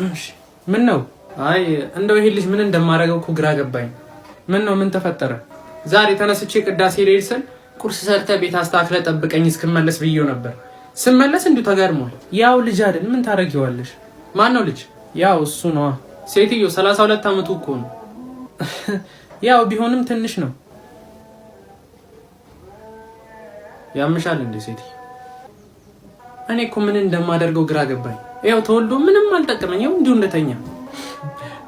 Speaker 19: እሺ ምን ነው? አይ እንደው ይሄ ልጅ ምን እንደማደርገው እኮ ግራ ገባኝ። ምን ነው? ምን ተፈጠረ? ዛሬ ተነስቼ ቅዳሴ ልሄድ ስል ቁርስ ሰርተህ ቤት አስተካክለህ ጠብቀኝ እስክመለስ ብዬው ነበር። ስመለስ እንዲሁ ተጋርሟል። ያው ልጅ አይደል? ምን ታረጊዋለሽ? ማን ነው ልጅ? ያው እሱ ነው። ሴትዮ 32 ዓመቱ እኮ ነው። ያው ቢሆንም ትንሽ ነው። ያምሻል እንዴ ሴትዮ? እኔ እኮ ምን እንደማደርገው ግራ ገባኝ። ያው ተወልዶ ምንም አልጠቀመኝ። ያው እንዲሁ እንደተኛ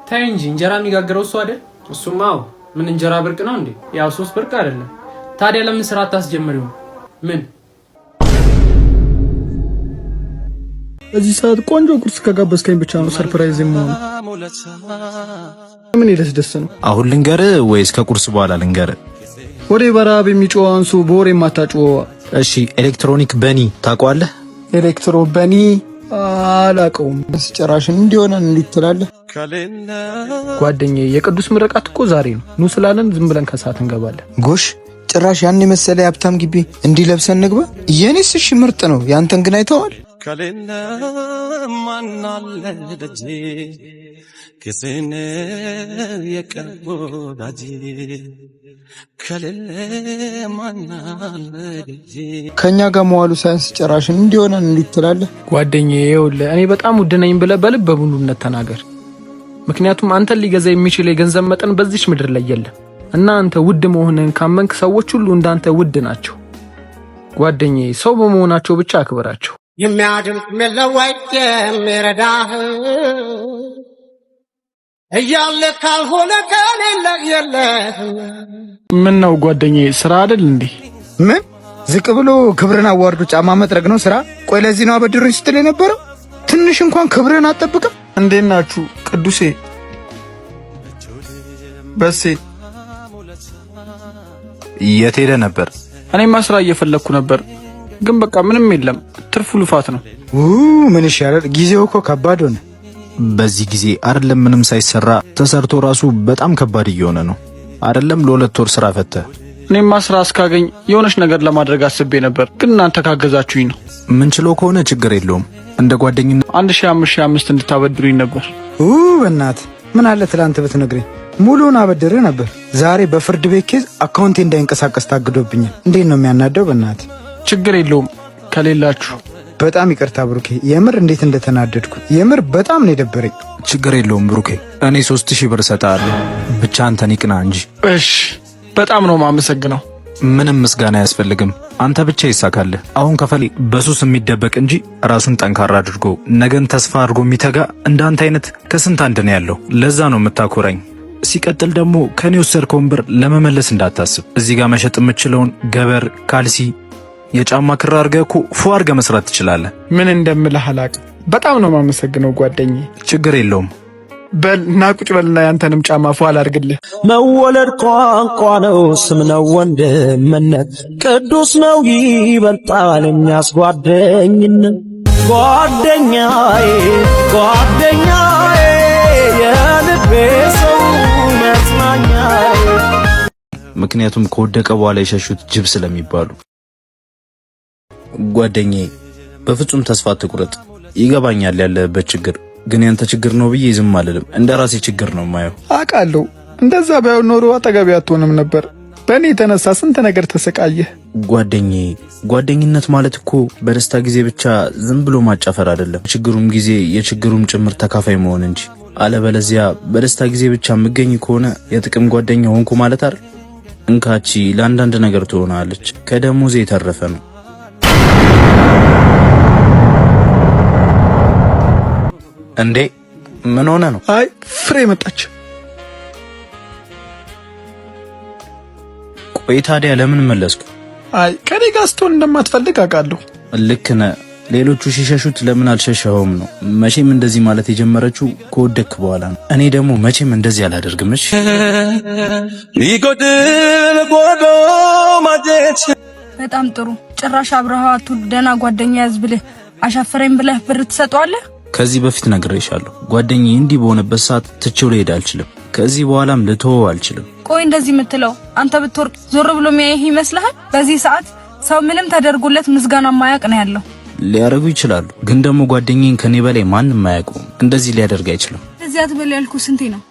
Speaker 19: ታይ እንጂ እንጀራ የሚጋግረው እሱ አይደል? እሱማ ምን እንጀራ ብርቅ ነው እንዴ? ያው 3 ብርቅ አይደለም። ታዲያ ለምን ስራ አታስጀምሪው? ምን
Speaker 2: እዚህ ሰዓት ቆንጆ ቁርስ ከጋበዝከኝ ብቻ ነው ሰርፕራይዝ የምሆነው። ምን ይደስ ነው?
Speaker 8: አሁን ልንገር ወይስ ከቁርስ በኋላ ልንገር?
Speaker 2: ወሬ በራብ የሚጮህ አንሱ በወሬ የማታጮህ።
Speaker 8: እሺ ኤሌክትሮኒክ በኒ ታውቀዋለህ?
Speaker 2: ኤሌክትሮ በኒ
Speaker 10: አላውቀውም። ጭራሽ እንዲሆነ እንዲትላለህ
Speaker 11: ጓደኛዬ የቅዱስ ምርቃት እኮ ዛሬ ነው። ኑ ስላለን ዝም ብለን ከሰዓት እንገባለን።
Speaker 10: ጎሽ ጭራሽ ያን የመሰለ የሀብታም ግቢ እንዲለብሰን እንግባ። የኔስ እሺ ምርጥ ነው። ያንተን ግን አይተዋል?
Speaker 13: ከሌለ ማናለ ደጄ ከሰነ የቀርቦ ዳጄ ከሌለ ማናለ ደጄ
Speaker 10: ከኛ ጋር መዋሉ ሳይንስ ጭራሽ እንዲሆነ እንዲትላለህ
Speaker 11: ጓደኛዬ። ይኸውልህ እኔ በጣም ውድ ነኝ ብለህ በልብ በሙሉነት ተናገር። ምክንያቱም አንተን ሊገዛ የሚችል የገንዘብ መጠን በዚች ምድር ላይ የለም እና አንተ ውድ መሆንህን ካመንክ ሰዎች ሁሉ እንዳንተ ውድ ናቸው። ጓደኛዬ ሰው በመሆናቸው ብቻ አክብራቸው።
Speaker 6: የሚያድምጥ የሚለወጥ የሚረዳህ እያለ ካልሆነ ከሌለ የለህም።
Speaker 11: ምን ነው ጓደኛዬ ስራ አይደል እንዴ?
Speaker 10: ምን ዝቅ ብሎ ክብርን አዋርዶ ጫማ መጥረግ ነው ስራ? ቆይ ለዚህ ነው አበድሩኝ ስትል የነበረው? ትንሽ እንኳን ክብርን አትጠብቅም?
Speaker 11: እንዴት ናችሁ ቅዱሴ በሴ?
Speaker 8: የት ሄደ ነበር?
Speaker 11: እኔማ ስራ እየፈለኩ ነበር፣ ግን በቃ ምንም የለም። ትርፉ ልፋት ነው።
Speaker 10: ምን ይሻላል? ጊዜው እኮ ከባድ ሆነ።
Speaker 8: በዚህ ጊዜ አይደለም ምንም ሳይሰራ ተሰርቶ ራሱ በጣም ከባድ እየሆነ ነው። አይደለም ለ2 ወር ስራ ፈተ።
Speaker 11: እኔማ ስራ እስካገኝ የሆነች ነገር ለማድረግ አስቤ ነበር፣ ግን እናንተ ካገዛችሁኝ ነው።
Speaker 8: ምን ችሎ ከሆነ ችግር የለውም። እንደ ጓደኝነት
Speaker 11: 1500 እንድታበድሩኝ ነበር።
Speaker 10: በእናትህ ምን አለ ትላንት ብትነግረኝ ሙሉውን አበድርህ ነበር። ዛሬ በፍርድ ቤት ኬዝ አካውንቴ እንዳይንቀሳቀስ ታግዶብኛል። እንዴት ነው የሚያናደው? በእናትህ
Speaker 11: ችግር የለውም ከሌላችሁ።
Speaker 10: በጣም ይቅርታ ብሩኬ፣ የምር እንዴት እንደተናደድኩ የምር በጣም ነው የደበረኝ።
Speaker 8: ችግር የለውም ብሩኬ፣ እኔ 3000 ብር እሰጥሃለሁ። ብቻ አንተን ይቅና እንጂ።
Speaker 11: እሺ በጣም ነው ማመሰግነው።
Speaker 8: ምንም ምስጋና አያስፈልግም። አንተ ብቻ ይሳካልህ። አሁን ከፈለ በሱስ የሚደበቅ እንጂ ራሱን ጠንካራ አድርጎ ነገን ተስፋ አድርጎ የሚተጋ እንዳንተ አይነት ከስንት አንድ ነው ያለው። ለዛ ነው የምታኮራኝ። ሲቀጥል ደግሞ ከኔ ወሰድከውን ብር ለመመለስ እንዳታስብ። እዚህ ጋር መሸጥ የምችለውን ገበር፣ ካልሲ፣ የጫማ ክር አድርገህ እኮ ፎ አድርገህ መስራት ትችላለህ።
Speaker 11: ምን እንደምልህ አላውቅም። በጣም ነው ማመሰግነው ጓደኛዬ።
Speaker 8: ችግር የለውም።
Speaker 11: በል ና ቁጭ በልና ያንተንም ጫማ ፎ አላርግልህ።
Speaker 24: መወለድ ቋንቋ ነው፣ ስም ነው ወንድምነት፣ ቅዱስ ነው ይበልጣል የሚያስጓደኝነት። ጓደኛዬ ጓደኛዬ የልቤ ሰው መጽናኛዬ።
Speaker 8: ምክንያቱም ከወደቀ በኋላ የሸሹት ጅብ ስለሚባሉ። ጓደኛዬ በፍጹም ተስፋ አትቁረጥ። ይገባኛል ያለበት ችግር፣ ግን ያንተ ችግር ነው ብዬ ዝም አልልም። እንደ ራሴ ችግር ነው ማየው።
Speaker 11: አውቃለሁ። እንደዛ ባይሆን ኖሮ አጠገቤ አትሆንም ነበር። በእኔ የተነሳ ስንት ነገር ተሰቃየህ።
Speaker 8: ጓደኛዬ ጓደኝነት ማለት እኮ በደስታ ጊዜ ብቻ ዝም ብሎ ማጫፈር አይደለም፣ ችግሩም ጊዜ የችግሩም ጭምር ተካፋይ መሆን እንጂ። አለበለዚያ በደስታ ጊዜ ብቻ የምገኝ ከሆነ የጥቅም ጓደኛ ሆንኩ ማለት አይደል? እንካቺ ለአንዳንድ ነገር ትሆናለች፣ ከደሞዜ የተረፈ ነው። እንዴ ምን ሆነ ነው?
Speaker 11: አይ ፍሬ መጣች።
Speaker 8: ቆይ ታዲያ ለምን መለስኩ?
Speaker 11: አይ ከኔ ጋር ስትሆን እንደማትፈልግ አውቃለሁ።
Speaker 8: ልክ ነህ። ሌሎቹ ሲሸሹት ለምን አልሸሸኸውም ነው። መቼም እንደዚህ ማለት የጀመረችው ከወደክ በኋላ ነው። እኔ ደግሞ መቼም እንደዚህ አላደርግም። እሺ
Speaker 24: ይጎድል ጎዶ ማጀት።
Speaker 18: በጣም ጥሩ። ጭራሽ አብረሃቱ ደና ጓደኛ ያዝ ብለህ አሻፈረኝ ብለህ ብር ትሰጠዋለህ።
Speaker 8: ከዚህ በፊት ነግሬሻለሁ። ጓደኛዬ እንዲህ በሆነበት ሰዓት ትቼው ልሄድ አልችልም። ከዚህ በኋላም ልተወው አልችልም።
Speaker 18: ቆይ እንደዚህ የምትለው አንተ ብትወርቅ ዞር ብሎ የሚያይህ ይመስልሃል? በዚህ ሰዓት ሰው ምንም ተደርጎለት ምስጋና ማያቅ ነው ያለው።
Speaker 8: ሊያደርጉ ይችላሉ፣ ግን ደግሞ ጓደኛዬን ከኔ በላይ ማንም አያውቀውም። እንደዚህ ሊያደርግ አይችልም።
Speaker 18: እንደዚህ አትበል ያልኩ ስንቴ ነው?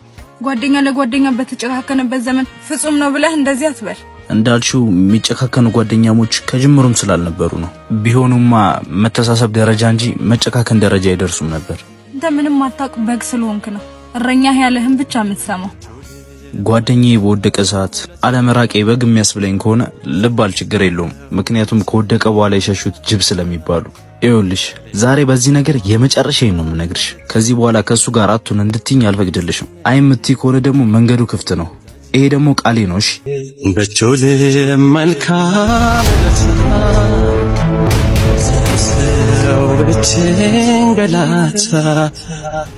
Speaker 18: ጓደኛ ለጓደኛ በተጨካከነበት ዘመን ፍጹም ነው ብለህ እንደዚህ አትበል።
Speaker 8: እንዳልሽው የሚጨካከኑ ጓደኛሞች ከጅምሩም ስላልነበሩ ነው። ቢሆኑማ መተሳሰብ ደረጃ እንጂ መጨካከን ደረጃ አይደርሱም ነበር።
Speaker 18: እንተ ምንም አታውቅ በግ ስለሆንክ ነው እረኛህ ያለህን ብቻ የምትሰማው።
Speaker 8: ጓደኛዬ በወደቀ ሰዓት አለመራቄ በግ የሚያስብለኝ ከሆነ ልባል ችግር የለውም። ምክንያቱም ከወደቀ በኋላ የሸሹት ጅብ ስለሚባሉ። ይኸውልሽ ዛሬ በዚህ ነገር የመጨረሻዬን ነው የምነግርሽ። ከዚህ በኋላ ከሱ ጋር አቱን እንድትይኝ አልፈቅድልሽም። አይ የምትይ ከሆነ ደግሞ መንገዱ ክፍት ነው። ይሄ ደግሞ ቃሌ ነው። እሺ
Speaker 24: በቾል መልካም ሰው በችንገላታ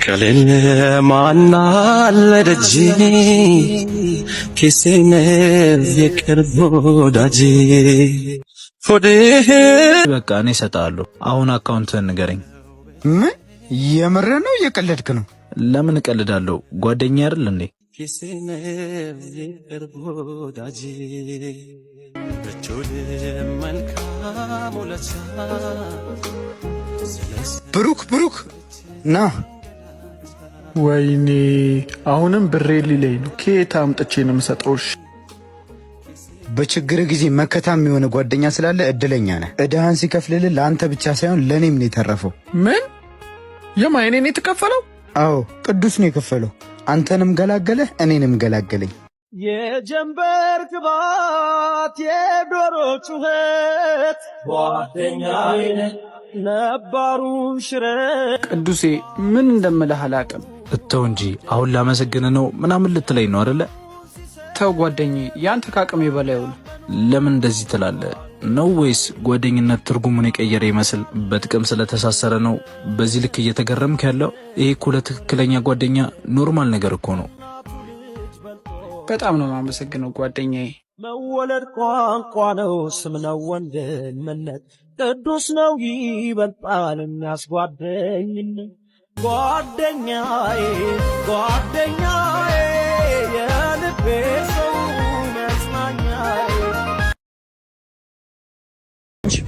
Speaker 24: ከሌለ ማናለ ደጄ ኪሴነ የቅርብ ወዳጄ
Speaker 8: በቃ እኔ እሰጥሃለሁ። አሁን አካውንትህን ንገረኝ።
Speaker 10: ምን የምር ነው እየቀለድክ ነው?
Speaker 8: ለምን እቀልዳለሁ? ጓደኛ አይደል እንዴ?
Speaker 10: ብሩክ ና።
Speaker 11: ወይኔ አሁንም ብሬ ሊለኝ ነው። ከየት አምጥቼ ነው የምሰጠው?
Speaker 10: በችግር ጊዜ መከታም የሆነ ጓደኛ ስላለ እድለኛ ነህ። እዳህን ሲከፍልልህ ለአንተ ብቻ ሳይሆን ለእኔም ነው የተረፈው።
Speaker 11: ምን? የማይኔን የተከፈለው?
Speaker 10: አዎ ቅዱስ ነው የከፈለው። አንተንም ገላገለህ፣ እኔንም ገላገለኝ።
Speaker 6: የጀንበር ግባት የዶሮ ጩኸት ጓደኛዬ ነባሩን ሽረት።
Speaker 11: ቅዱሴ ምን እንደምልህ አላውቅም።
Speaker 8: እተው እንጂ አሁን ላመሰግን ነው ምናምን ልትለኝ ነው አይደለ?
Speaker 11: ተው ጓደኛዬ፣ ያንተ ካቅሜ በላይ ነው።
Speaker 8: ለምን እንደዚህ ትላለህ? ነው ወይስ ጓደኝነት ትርጉሙን የቀየረ ይመስል በጥቅም ስለተሳሰረ ነው በዚህ ልክ እየተገረምክ ያለው? ይሄ እኮ ለትክክለኛ ጓደኛ ኖርማል ነገር እኮ ነው።
Speaker 11: በጣም ነው የማመሰግነው ጓደኛዬ።
Speaker 6: መወለድ ቋንቋ ነው፣ ስም ነው ወንድምነት፣ ቅዱስ ነው ይበልጣል የሚያስጓደኝነት። ጓደኛዬ የልቤ ሰው መጽናኛዬ።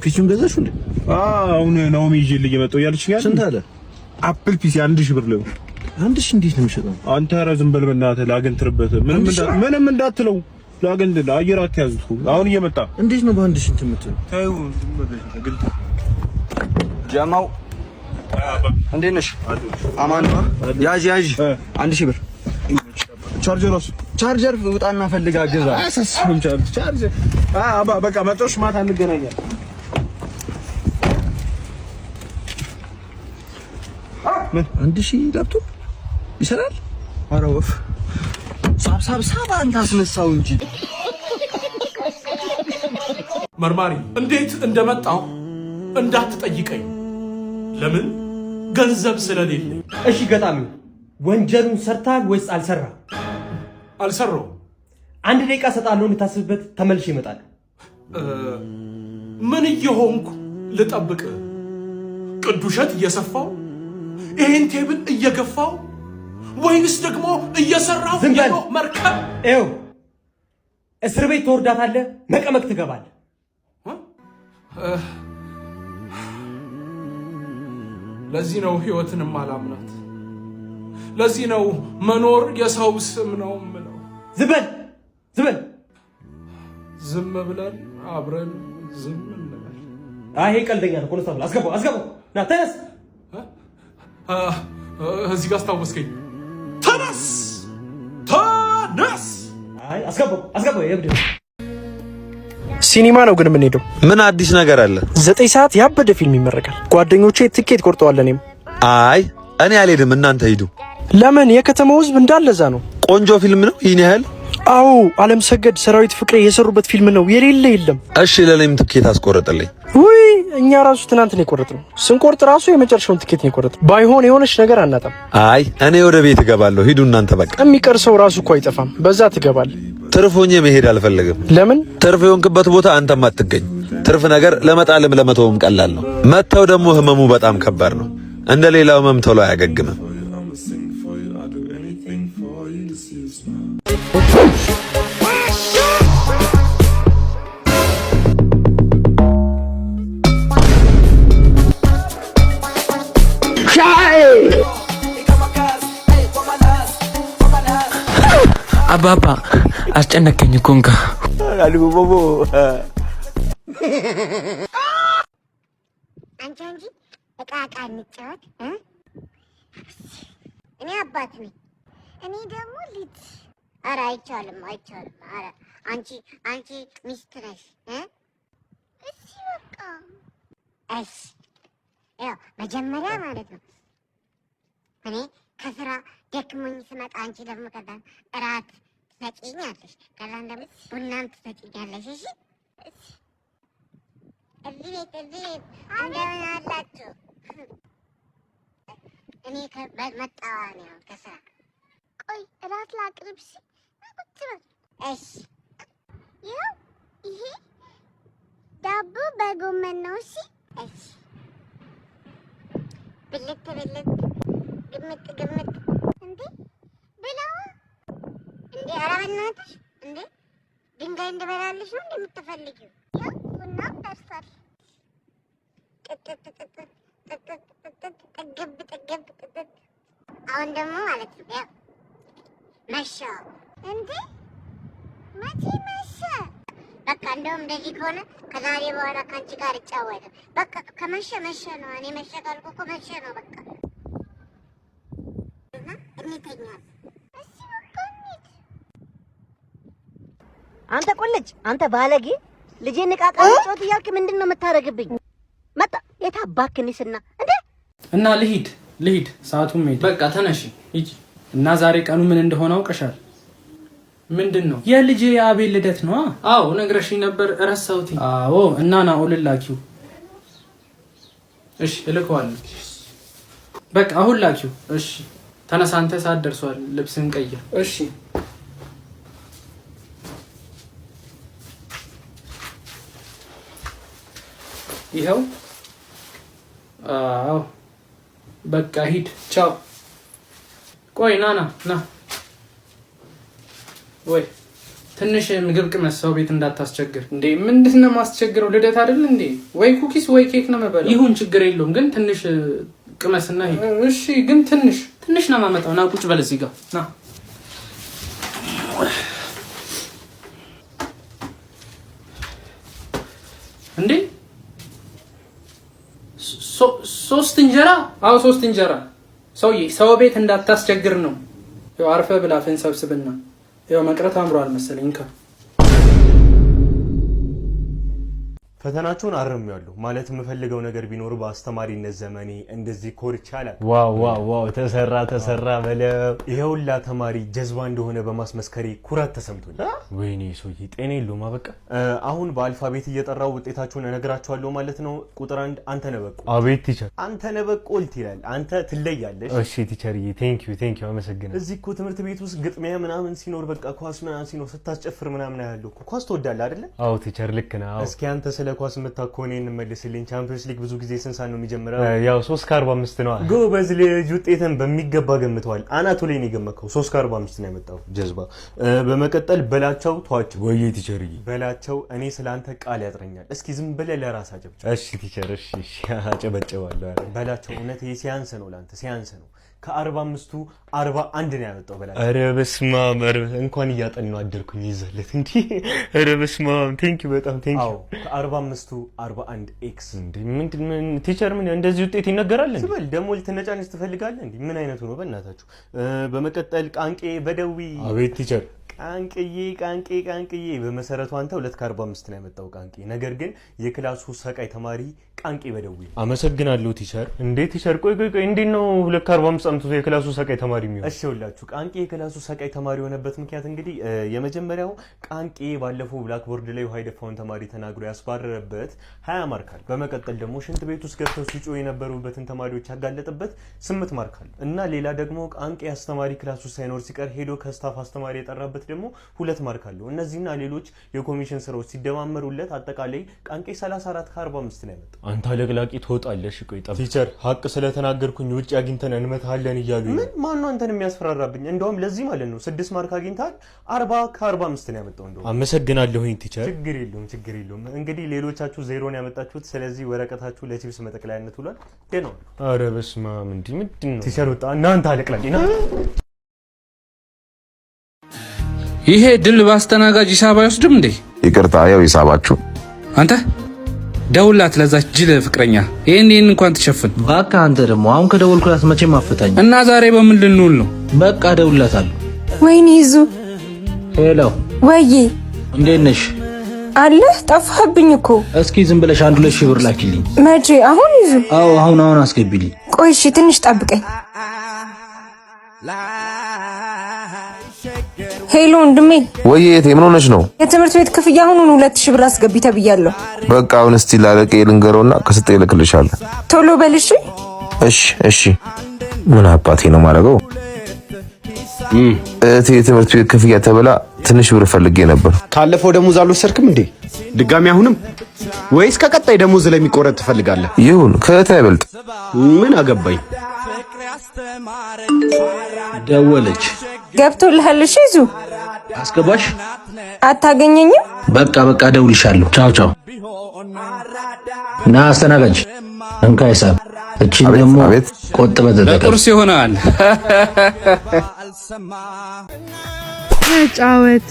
Speaker 20: ፒሱን ገዛሽ እንዴ? አሁን ናኦሚ ይዤልህ እየመጣሁ እያለችኝ አይደል? ስንት አለ? አፕል ፒስ 1000 ብር ነው። 1000 እንዴት ነው የሚሸጠው? አንተ ኧረ ዝም በል በእናትህ ላገንትርበት። ምንም እንዳትለው ላገንት አየር አትያዙት። አሁን እየመጣ እንዴት ነው በአንድ ሺህ እንትን የምትለው? ታዩ ግልጥ
Speaker 7: ጀማው እንዴት ነሽ? አማን ያዥ 1000 ብር ቻርጀር በጣም ያፈልጋ ገዛ
Speaker 20: አሰስም ቻርጀር በቃ መጣሽ ማታ እንገናኛለን። ምን 1000 ላፕቶፕ ይሰራል? ኧረ ወፍ ሳብ አንተ አስነሳው እንጂ።
Speaker 12: መርማሪ እንዴት እንደመጣው እንዳትጠይቀኝ። ለምን? ገንዘብ ስለሌለኝ።
Speaker 23: እሺ ገጣሚው ወንጀሉን ሰርታል ወይስ አልሰራ?
Speaker 12: አልሰራውም።
Speaker 23: 1 ደቂቃ ሰጣለሁ እንድታስብበት፣ ተመልሼ እመጣለሁ።
Speaker 12: ምን እየሆንኩ ልጠብቅ? ቅዱሸት እየሰፋው ይሄን ቴብል እየገፋው ወይንስ ደግሞ እየሰራው ነው መርከብ?
Speaker 23: ኤው እስር ቤት ትወርዳታለህ፣ መቀመቅ ትገባለህ።
Speaker 12: ለዚህ ነው ህይወትንም አላምናት። ለዚህ ነው መኖር የሰው ስም ነው ምለው።
Speaker 23: ዝም በል
Speaker 12: ዝም ብለን አብረን ዝም እንበል።
Speaker 23: አይ ቀልደኛ ነው። ኮንስታብል አስገባው። ና ተነስ።
Speaker 12: እዚህ ጋር አስታወስከኝ። ተነስ።
Speaker 23: አይ አስገባው። ይብድ
Speaker 15: ሲኒማ ነው ግን የምንሄደው።
Speaker 22: ምን አዲስ ነገር አለ?
Speaker 15: 9 ሰዓት ያበደ ፊልም ይመረቃል። ጓደኞቼ ትኬት ቆርጠዋል። እኔም
Speaker 22: አይ እኔ አልሄድም፣ እናንተ ሂዱ።
Speaker 15: ለምን? የከተማው ህዝብ እንዳለዛ ነው።
Speaker 22: ቆንጆ ፊልም ነው ይሄን ያህል?
Speaker 15: አዎ አለም ሰገድ፣ ሰራዊት ፍቅሬ የሰሩበት ፊልም ነው። የሌለ የለም።
Speaker 22: እሺ ለኔም ትኬት አስቆርጥልኝ።
Speaker 15: ውይ እኛ ራሱ ትናንት ነው የቆረጥነው። ስንቆርጥ ራሱ የመጨረሻውን ትኬት ነው የቆረጥነው። ባይሆን የሆነች ነገር አናጣም።
Speaker 22: አይ እኔ ወደ ቤት እገባለሁ፣ ሂዱ እናንተ በቃ።
Speaker 15: የሚቀር ሰው ራሱ እኮ አይጠፋም። በዛ ትገባለህ።
Speaker 22: ትርፎኝ መሄድ አልፈልግም።
Speaker 15: ለምን?
Speaker 22: ትርፍ የሆንክበት ቦታ አንተም አትገኝ። ትርፍ ነገር ለመጣልም ለመተውም ቀላል ነው። መተው ደግሞ ህመሙ በጣም ከባድ ነው። እንደ ሌላው ህመም ቶሎ አያገግምም።
Speaker 17: አባባ አስጨነቀኝ እኮ እንካ
Speaker 5: አንቺ እቃ እንጫወት። እኔ አባት ነኝ። እኔ ደግሞ ልጅ። ኧረ አይቻልም። ኧረ አንቺ ሚስት ነሽ። እሺ በቃ እሺ። ያው መጀመሪያ ማለት ነው እኔ ከስራ ደክሞኝ ስመጣ አንቺ ደግሞ ከዛ እራት ትሰጪኛለሽ፣ ከዛም ደግሞ ቡናም ትሰጪኛለሽ። እሺ እዚህ ቤት እንደምን አላችሁ? እኔ መጣዋ ነው ከስራ። ቆይ እራት ላቅርብ። ቁጭ በል። እሺ ይኸው ይሄ ዳቦ በጎመን ነው። እሺ ብልት ግምት እንዴ ብላዋ እንዴ ኧረ በእናትሽ እንዴ ድንጋይ እንደበላልሽ ነው እንደምትፈልጊው? ያው ቡናም ደርሷል። ጥግብ አሁን ደግሞ ማለት ነው ያው መሸ እንዴ መቼ መሸ? በቃ እንደውም እንደዚህ ከሆነ ከዛሬ በኋላ ካንቺ ጋር እጫወታለሁ። በቃ ከመሸ መሸ ነው። እኔ መሸ ካልኩ እኮ መሸ ነው በቃ እና እንተኛለን። እሺ በቃ እንሂድ።
Speaker 4: አንተ ቁልጭ፣ አንተ ባለጌ ልጄን ንቃቃ ጮት እያልክ ምንድን ነው የምታረግብኝ? መጣ የታባክንስና እንዴ
Speaker 11: እና ልሂድ ሰዓቱም ሄደ። በቃ ተነሺ ሂጂ። እና ዛሬ ቀኑ ምን እንደሆነ አውቀሻል? ምንድነው? የልጄ የአቤል ልደት ነው። አዎ ነግረሽኝ ነበር ረሳሁት። አዎ እና ናኦልን ላኪው። እሺ እልከዋለሁ። በቃ አሁን ላኪው። እሺ ተነሳ፣ አንተ ሰዓት ደርሷል። ልብስን ቀይር። እሺ ይኸው። አዎ በቃ ሂድ። ቻው። ቆይ ና ወይ ትንሽ ምግብ ቅመስ፣ ሰው ቤት እንዳታስቸግር። እንዴ ምንድነው ማስቸግረው? ልደት አይደል እንዴ? ወይ ኩኪስ ወይ ኬክ ነው መበላ። ይሁን ችግር የለውም፣ ግን ትንሽ ቅመስና ሂድ። እሺ ግን ትንሽ ነው ማመጣው። ና ቁጭ በል እዚህ ጋር ና። እንዴ 3 እንጀራ? አዎ 3 እንጀራ። ሰውዬ ሰው ቤት እንዳታስቸግር ነው። ያው አርፈ ብላ ፍን ሰብስብና ያው መቅረት አምሯል መሰለኝ።
Speaker 22: ፈተናችሁን አርሜያለሁ ማለት የምፈልገው ነገር ቢኖር በአስተማሪነት ዘመኔ እንደዚህ ኮርቻ አላውቅም። ዋው ተሰራ በለው። ይሄውላ ተማሪ ጀዝባ እንደሆነ በማስመስከሬ ኩራት ተሰምቶኛል። ወይኔ ሰውዬ ጤና የለውም። በቃ አሁን በአልፋቤት እየጠራው ውጤታችሁን እነግራችኋለሁ ማለት ነው። ቁጥር 1 አንተ ነህ በቁ። አቤት ቲቸር። አንተ ነህ በቁልት ይላል። አንተ ትለያለሽ። እሺ ቲቸርዬ ቴንክ ዩ አመሰግናለሁ። እዚህ እኮ ትምህርት ቤት ውስጥ ግጥሚያ ምናምን ሲኖር በቃ ኳስ ምናምን ሲኖር ስታስጨፍር ምናምን ያለው እኮ ኳስ ትወዳለህ አይደለ? አዎ ቲቸር ልክ ነህ። እስኪ አንተ ስለ ኳስ የምታኮኔ እንመልስልኝ። ቻምፒየንስ ሊግ ብዙ ጊዜ ስንት ሰዓት ነው የሚጀምረው? ያው 3:45 ነው። ጎበዝ ልጅ፣ ውጤትን በሚገባ ገምተዋል። አናቱ ላይ ነው የገመከው። 3:45 ነው ያመጣው ጀዝባ። በመቀጠል በላቸው ተዋቸው። ወይ ቲቸርዬ በላቸው፣ እኔ ስላንተ ቃል ያጥረኛል። እስኪ ዝም ብለህ ለራስ አጨብጭብ። እሺ ቲቸር እሺ አጨበጭባለሁ። በላቸው እውነት ይሄ ሲያንስ ነው፣ ላንተ ሲያንስ ነው። ከ45ቱ 41 ነው ያመጣው በላቸው። ኧረ በስመ አብ እንኳን እያጠናሁ አደርኩኝ ይዘለት እንዴ! ኧረ በስመ አብ ቴንኪው በጣም ቴንኪው። አዎ ከ45ቱ 41 ኤክስ። እንዴ ምን ቲቸር ምን እንደዚህ ውጤት ይነገራል እንዴ? ስበል ደሞ ልትነጫነጭ ትፈልጋለህ እንዴ? ምን አይነቱ ነው በእናታችሁ? በመቀጠል ቃንቄ በደዊ። አቤት ቲቸር። ቃንቄ በመሰረቱ አንተ 2:45 ነው ያመጣው ቃንቄ። ነገር ግን የክላሱ ሰቃይ ተማሪ ቃንቄ በደዊ። አመሰግናለሁ ቲቸር። እንዴ ቲቸር ቆይ እንዴት ነው 2:45 አምጥቶ የክላሱ ሰቃይ ተማሪ የሚሆነው? እሺ ሁላችሁ ቃንቄ የክላሱ ሰቃይ ተማሪ የሆነበት ምክንያት እንግዲህ የመጀመሪያው ቃንቄ ባለፈው ብላክቦርድ ላይ ውሃ የደፋውን ተማሪ ተናግሮ ያስባረረበት 20 ማርክ አለ። በመቀጠል ደግሞ ሽንት ቤት ውስጥ ገብተው ሲጮህ የነበሩበትን ተማሪዎች ያጋለጠበት 8 ማርክ አለ እና ሌላ ደግሞ ቃንቄ አስተማሪ ክላሱ ሳይኖር ሲቀር ሄዶ ከስታፍ አስተማሪ የጠራበት ደግሞ 2 ማርክ አለው። እነዚህና ሌሎች የኮሚሽን ስራዎች ሲደማመሩለት አጠቃላይ ቃንቄ 34:45 ነው ያመጣው። አንተ አለቅላቂ ትወጣለሽ። ቆይ ጠብ ቲቸር ሀቅ ስለተናገርኩኝ ውጭ አግኝተን እንመታለን እያሉኝ ምን ማን ነው አንተን የሚያስፈራራብኝ? እንደውም ለዚህ ማለት ነው 6 ማርክ አግኝታል 40:45 ነው ያመጣው። እንደውም አመሰግናለሁኝ ቲቸር። ችግር የለውም። እንግዲህ ሌሎቻችሁ 0 ነው ያመጣችሁት። ስለዚህ ወረቀታችሁ ለቺፕስ መጠቅለያነት ውሏል። ደህና ነው። ኧረ በስመ አብ ምንድን ነው ቲቸር ወጣ እናንተ አለቅላቂ ና
Speaker 12: ይሄ ድል ባስተናጋጅ ሂሳብ አይወስድም እንዴ?
Speaker 9: ይቅርታ ያው ሂሳባችሁ።
Speaker 12: አንተ ደውላት ለዛች ጅል ፍቅረኛ ይሄን እንኳን ትሸፍን።
Speaker 17: በቃ አንተ ደግሞ አሁን ከደወልኩላት መቼም አፍታኝ
Speaker 12: እና ዛሬ በምን ልንውል ነው?
Speaker 17: በቃ ደውላታለሁ።
Speaker 16: ወይኔ ይዙ።
Speaker 17: ሄሎ
Speaker 16: ወይ
Speaker 17: እንዴት ነሽ?
Speaker 16: አለ ጠፋብኝ እኮ።
Speaker 17: እስኪ ዝም ብለሽ 1-2 ብር ላኪልኝ።
Speaker 16: መቼ? አሁን ይዙ?
Speaker 17: አዎ አሁን አስገቢልኝ።
Speaker 16: ቆይ እሺ ትንሽ ጠብቀኝ። ሄሎ ወንድሜ።
Speaker 9: ወይ የት ምን ሆነሽ ነው?
Speaker 16: የትምህርት ቤት ክፍያ አሁን 2000 ብር አስገቢ ተብያለሁ።
Speaker 9: በቃ አሁን እስቲ ላለቀ ልንገረውና ከስጤ ልክልሻለሁ።
Speaker 16: ቶሎ በልሽ።
Speaker 9: እሺ ምን አባቴ ነው ማረገው? እህቴ የትምህርት ቤት ክፍያ ተብላ ትንሽ ብር ፈልጌ ነበር።
Speaker 2: ካለፈው ደሞዝ አልወሰድክም እንዴ? ድጋሚ አሁንም? ወይስ ከቀጣይ ደሞዝ ላይ የሚቆረጥ ትፈልጋለህ?
Speaker 9: ይሁን፣ ከእህቴ አይበልጥ።
Speaker 2: ምን አገባኝ። ደወለች።
Speaker 16: ገብቶልሃል? እሺ ይዙ
Speaker 2: አስገባሽ።
Speaker 16: አታገኘኝም?
Speaker 2: በቃ እደውልልሻለሁ። ቻው ቻው። ና አስተናጋጅ፣ እንካ ሂሳብ። እቺን ደግሞ ቆጥበህ ተጠቀም። ለቁርስ ይሆናል።
Speaker 18: ተጫወት።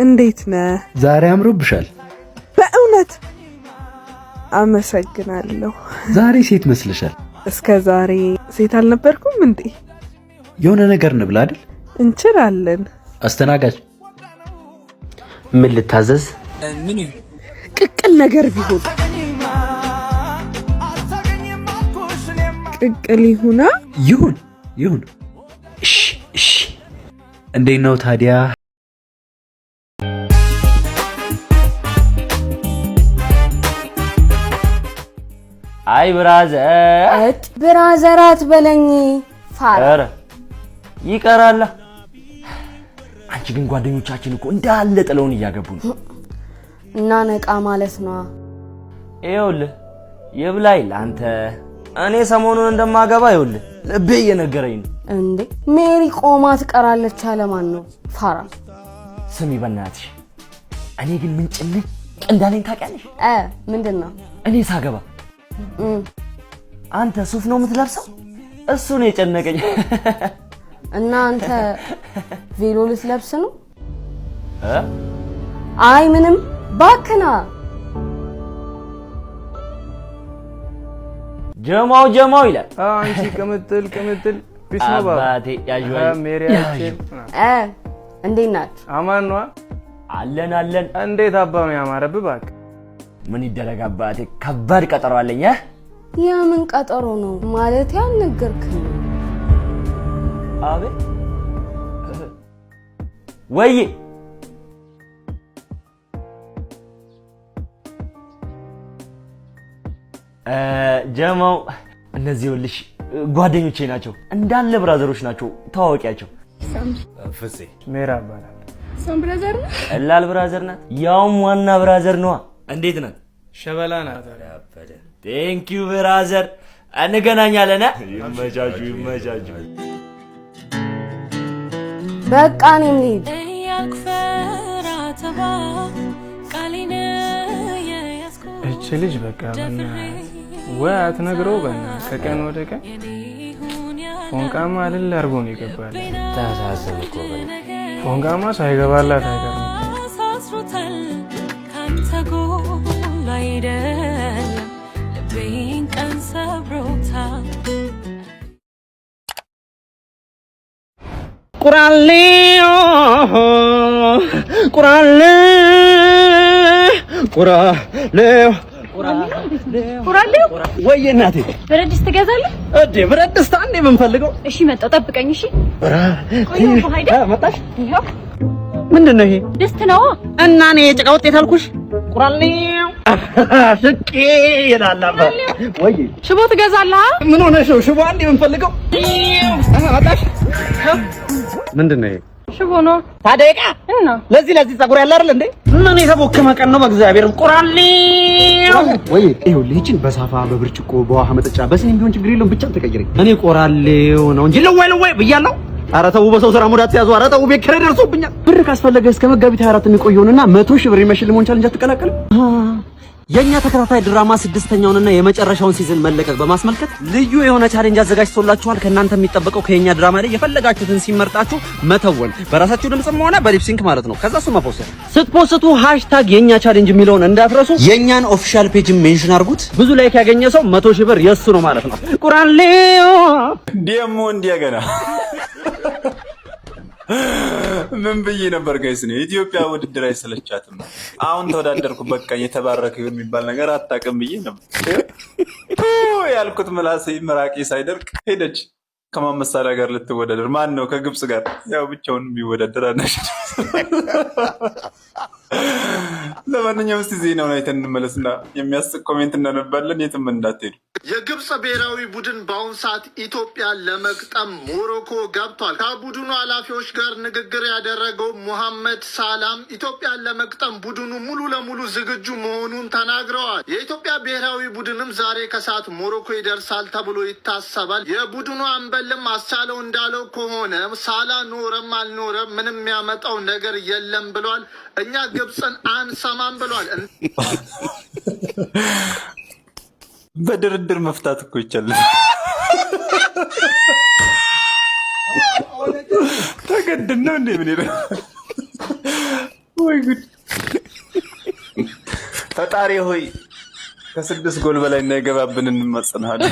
Speaker 18: እንዴት ነህ?
Speaker 2: ዛሬ አምሮብሻል።
Speaker 18: በእውነት አመሰግናለሁ።
Speaker 2: ዛሬ ሴት መስለሻል።
Speaker 18: እስከ ዛሬ ሴት አልነበርኩም እንዴ?
Speaker 2: የሆነ ነገር እንብላ አይደል?
Speaker 18: እንችላለን።
Speaker 2: አስተናጋጅ፣ ምን ልታዘዝ?
Speaker 18: ቅቅል ነገር ቢሆን ቅቅል ይሁና።
Speaker 2: ይሁን። እሺ። እንዴት ነው ታዲያ?
Speaker 23: አይ
Speaker 18: ብራዘራት በለኝ።
Speaker 23: ኧረ ይቀራል። አንቺ ግን ጓደኞቻችን እኮ እንዳለ ጥለውን እያገቡ ነው።
Speaker 18: እና ነቃ ማለት ነው።
Speaker 23: ይኸውልህ ይብላኝ ለአንተ። እኔ ሰሞኑን እንደማገባ ይኸውልህ ልቤ እየነገረኝ ነው።
Speaker 18: እንዴ ሜሪ ቆማ ትቀራለች አለማን ነው? ፋራ
Speaker 23: ስሚ በእናትሽ፣ እኔ ግን ምን ጭልቅ እንዳለኝ ታውቂያለሽ?
Speaker 18: ምንድን ነው?
Speaker 23: እኔ ሳገባ አንተ ሱፍ ነው የምትለብሰው? እሱ ነው የጨነቀኝ።
Speaker 18: እና አንተ ቬሎ ልትለብስ ነው? አይ ምንም ባክና።
Speaker 23: ጀማው ይላል።
Speaker 15: አንቺ ቅምጥል ቢስማ
Speaker 23: አባቴ ያዩአይ
Speaker 15: ሜሪያችን
Speaker 18: እንዴት ናችሁ?
Speaker 15: አማን ነው
Speaker 23: አለን።
Speaker 15: እንዴት አባ ነው ያማረብ? ባክ
Speaker 23: ምን ይደረግ አባቴ፣ ከባድ ቀጠሮ አለኝ።
Speaker 18: ያ ምን ቀጠሮ ነው ማለት ያልነገርክኝ?
Speaker 23: አቤት ወይ ጀማው፣ እነዚህ ይኸውልሽ ጓደኞቼ ናቸው፣ እንዳለ ብራዘሮች ናቸው። ታዋቂያቸው
Speaker 15: ፍፄ ሜራ ይባላል።
Speaker 18: ሰም ብራዘር ነው?
Speaker 23: ቀላል ብራዘር ናት፣ ያውም ዋና ብራዘር ነዋ። እንዴት ናት?
Speaker 15: ሸበላ ናት።
Speaker 23: ቴንክ ዩ ብራዘር፣ እንገናኛለን።
Speaker 15: ይመቻቹ።
Speaker 18: በቃ እኔም ልሂድ።
Speaker 15: እቺ ልጅ በቃ ወይ አትነግረው ከቀን ወደ ቀን ፎንቃማ አይደል አርጎ ነው ይገባል።
Speaker 23: ታሳዝን እኮ
Speaker 15: ፎንቃማ ሳይገባላት አይቀርም።
Speaker 2: ቁራሌው ወይ እናቴ
Speaker 18: ብረት ድስት ትገዛለህ
Speaker 2: እንዴ? ብረት ድስት አንዴ የምንፈልገው።
Speaker 18: እሺ መጣሁ፣ ጠብቀኝ። እሺ
Speaker 2: መጣሽ? ምንድነው ይሄ?
Speaker 18: ድስት ነው
Speaker 2: እና እኔ የጭቃ ውጤት አልኩሽ። ቁራሌው ሽቄ ይላል። ወይ
Speaker 18: ሽቦ ትገዛለህ?
Speaker 2: ምን ሆነሽ ነው? ሽቦ አንዴ የምንፈልገው። መጣሽ? ምንድነው ይሄ?
Speaker 18: ሽቦ ነው
Speaker 2: ታደቃ እና ለዚህ ፀጉር ያለ አይደል እንዴ? ምን የተቦከመ ቀን ነው በእግዚአብሔር። ቆራሌው ወይ ይኸውልህ፣ ይህችን በሳፋ በብርጭቆ በውሃ መጠጫ በስኒም ቢሆን ችግር የለውም፣ ብቻ ተቀይረኝ። እኔ ቆራሌው ነው እንጂ ለወይ ብያለሁ። ኧረ ተው፣ በሰው ስራ ሙዳት ተያዙ። ኧረ ተው፣ ቤት ኪራይ ደርሶብኛል። ብር ካስፈለገ እስከ መጋቢት 24 የሚቆየውንና 100 ሺህ ብር ይመሽል ሞንቻል እንጂ አትቀላቀልም።
Speaker 23: የኛ ተከታታይ ድራማ ስድስተኛውንና የመጨረሻውን ሲዝን መለቀቅ በማስመልከት ልዩ የሆነ ቻሌንጅ አዘጋጅቶላችኋል። ከእናንተ የሚጠበቀው ከኛ ድራማ ላይ የፈለጋችሁትን ሲመርጣችሁ መተወን፣ በራሳችሁ ድምጽም ሆነ በሊፕሲንክ ማለት ነው። ከዛ እሱ መፖስት ስትፖስቱ ሃሽታግ የኛ ቻሌንጅ የሚለውን እንዳትረሱ። የኛን ኦፊሻል ፔጅ ሜንሽን አድርጉት። ብዙ ላይክ ያገኘ ሰው 100 ሺህ ብር የሱ ነው ማለት ነው። ቁራሌው
Speaker 7: ደሞ እንደገና ምን ብዬ ነበር ጋይስ? ነው ኢትዮጵያ ውድድር አይሰለቻትም። አሁን ተወዳደርኩ በቃ የተባረከ የሚባል ነገር አታውቅም ብዬ ነበር ያልኩት። ምላሴ ምራቄ ሳይደርቅ ሄደች። ከማን መሳሪያ ጋር ልትወዳደር? ማን ነው ከግብጽ ጋር? ያው ብቻውን የሚወዳደር አናሽ። ለማንኛውም እስቲ ዜናውን አይተን እንመለስና የሚያስቅ ኮሜንት እናነባለን። የትም እንዳትሄዱ።
Speaker 1: የግብጽ ብሔራዊ ቡድን በአሁኑ ሰዓት ኢትዮጵያን ለመግጠም ሞሮኮ ገብቷል። ከቡድኑ ኃላፊዎች ጋር ንግግር ያደረገው ሙሐመድ ሳላም ኢትዮጵያን ለመግጠም ቡድኑ ሙሉ ለሙሉ ዝግጁ መሆኑን ተናግረዋል። የኢትዮጵያ ብሔራዊ ቡድንም ዛሬ ከሰዓት ሞሮኮ ይደርሳል ተብሎ ይታሰባል። የቡድኑ አንበልም አስቻለው እንዳለው ከሆነ ሳላ ኖረም አልኖረም ምንም የሚያመጣው ነገር የለም ብሏል። እኛ ግብጽን አንሰማም ብሏል።
Speaker 7: በድርድር መፍታት እኮ ይቻላል። ተገድን ነው እንዴ? ምን ይላል? ወይ ጉድ! ፈጣሪ ሆይ ከ6 ጎል በላይ እንዳይገባብን እንማጸናለን።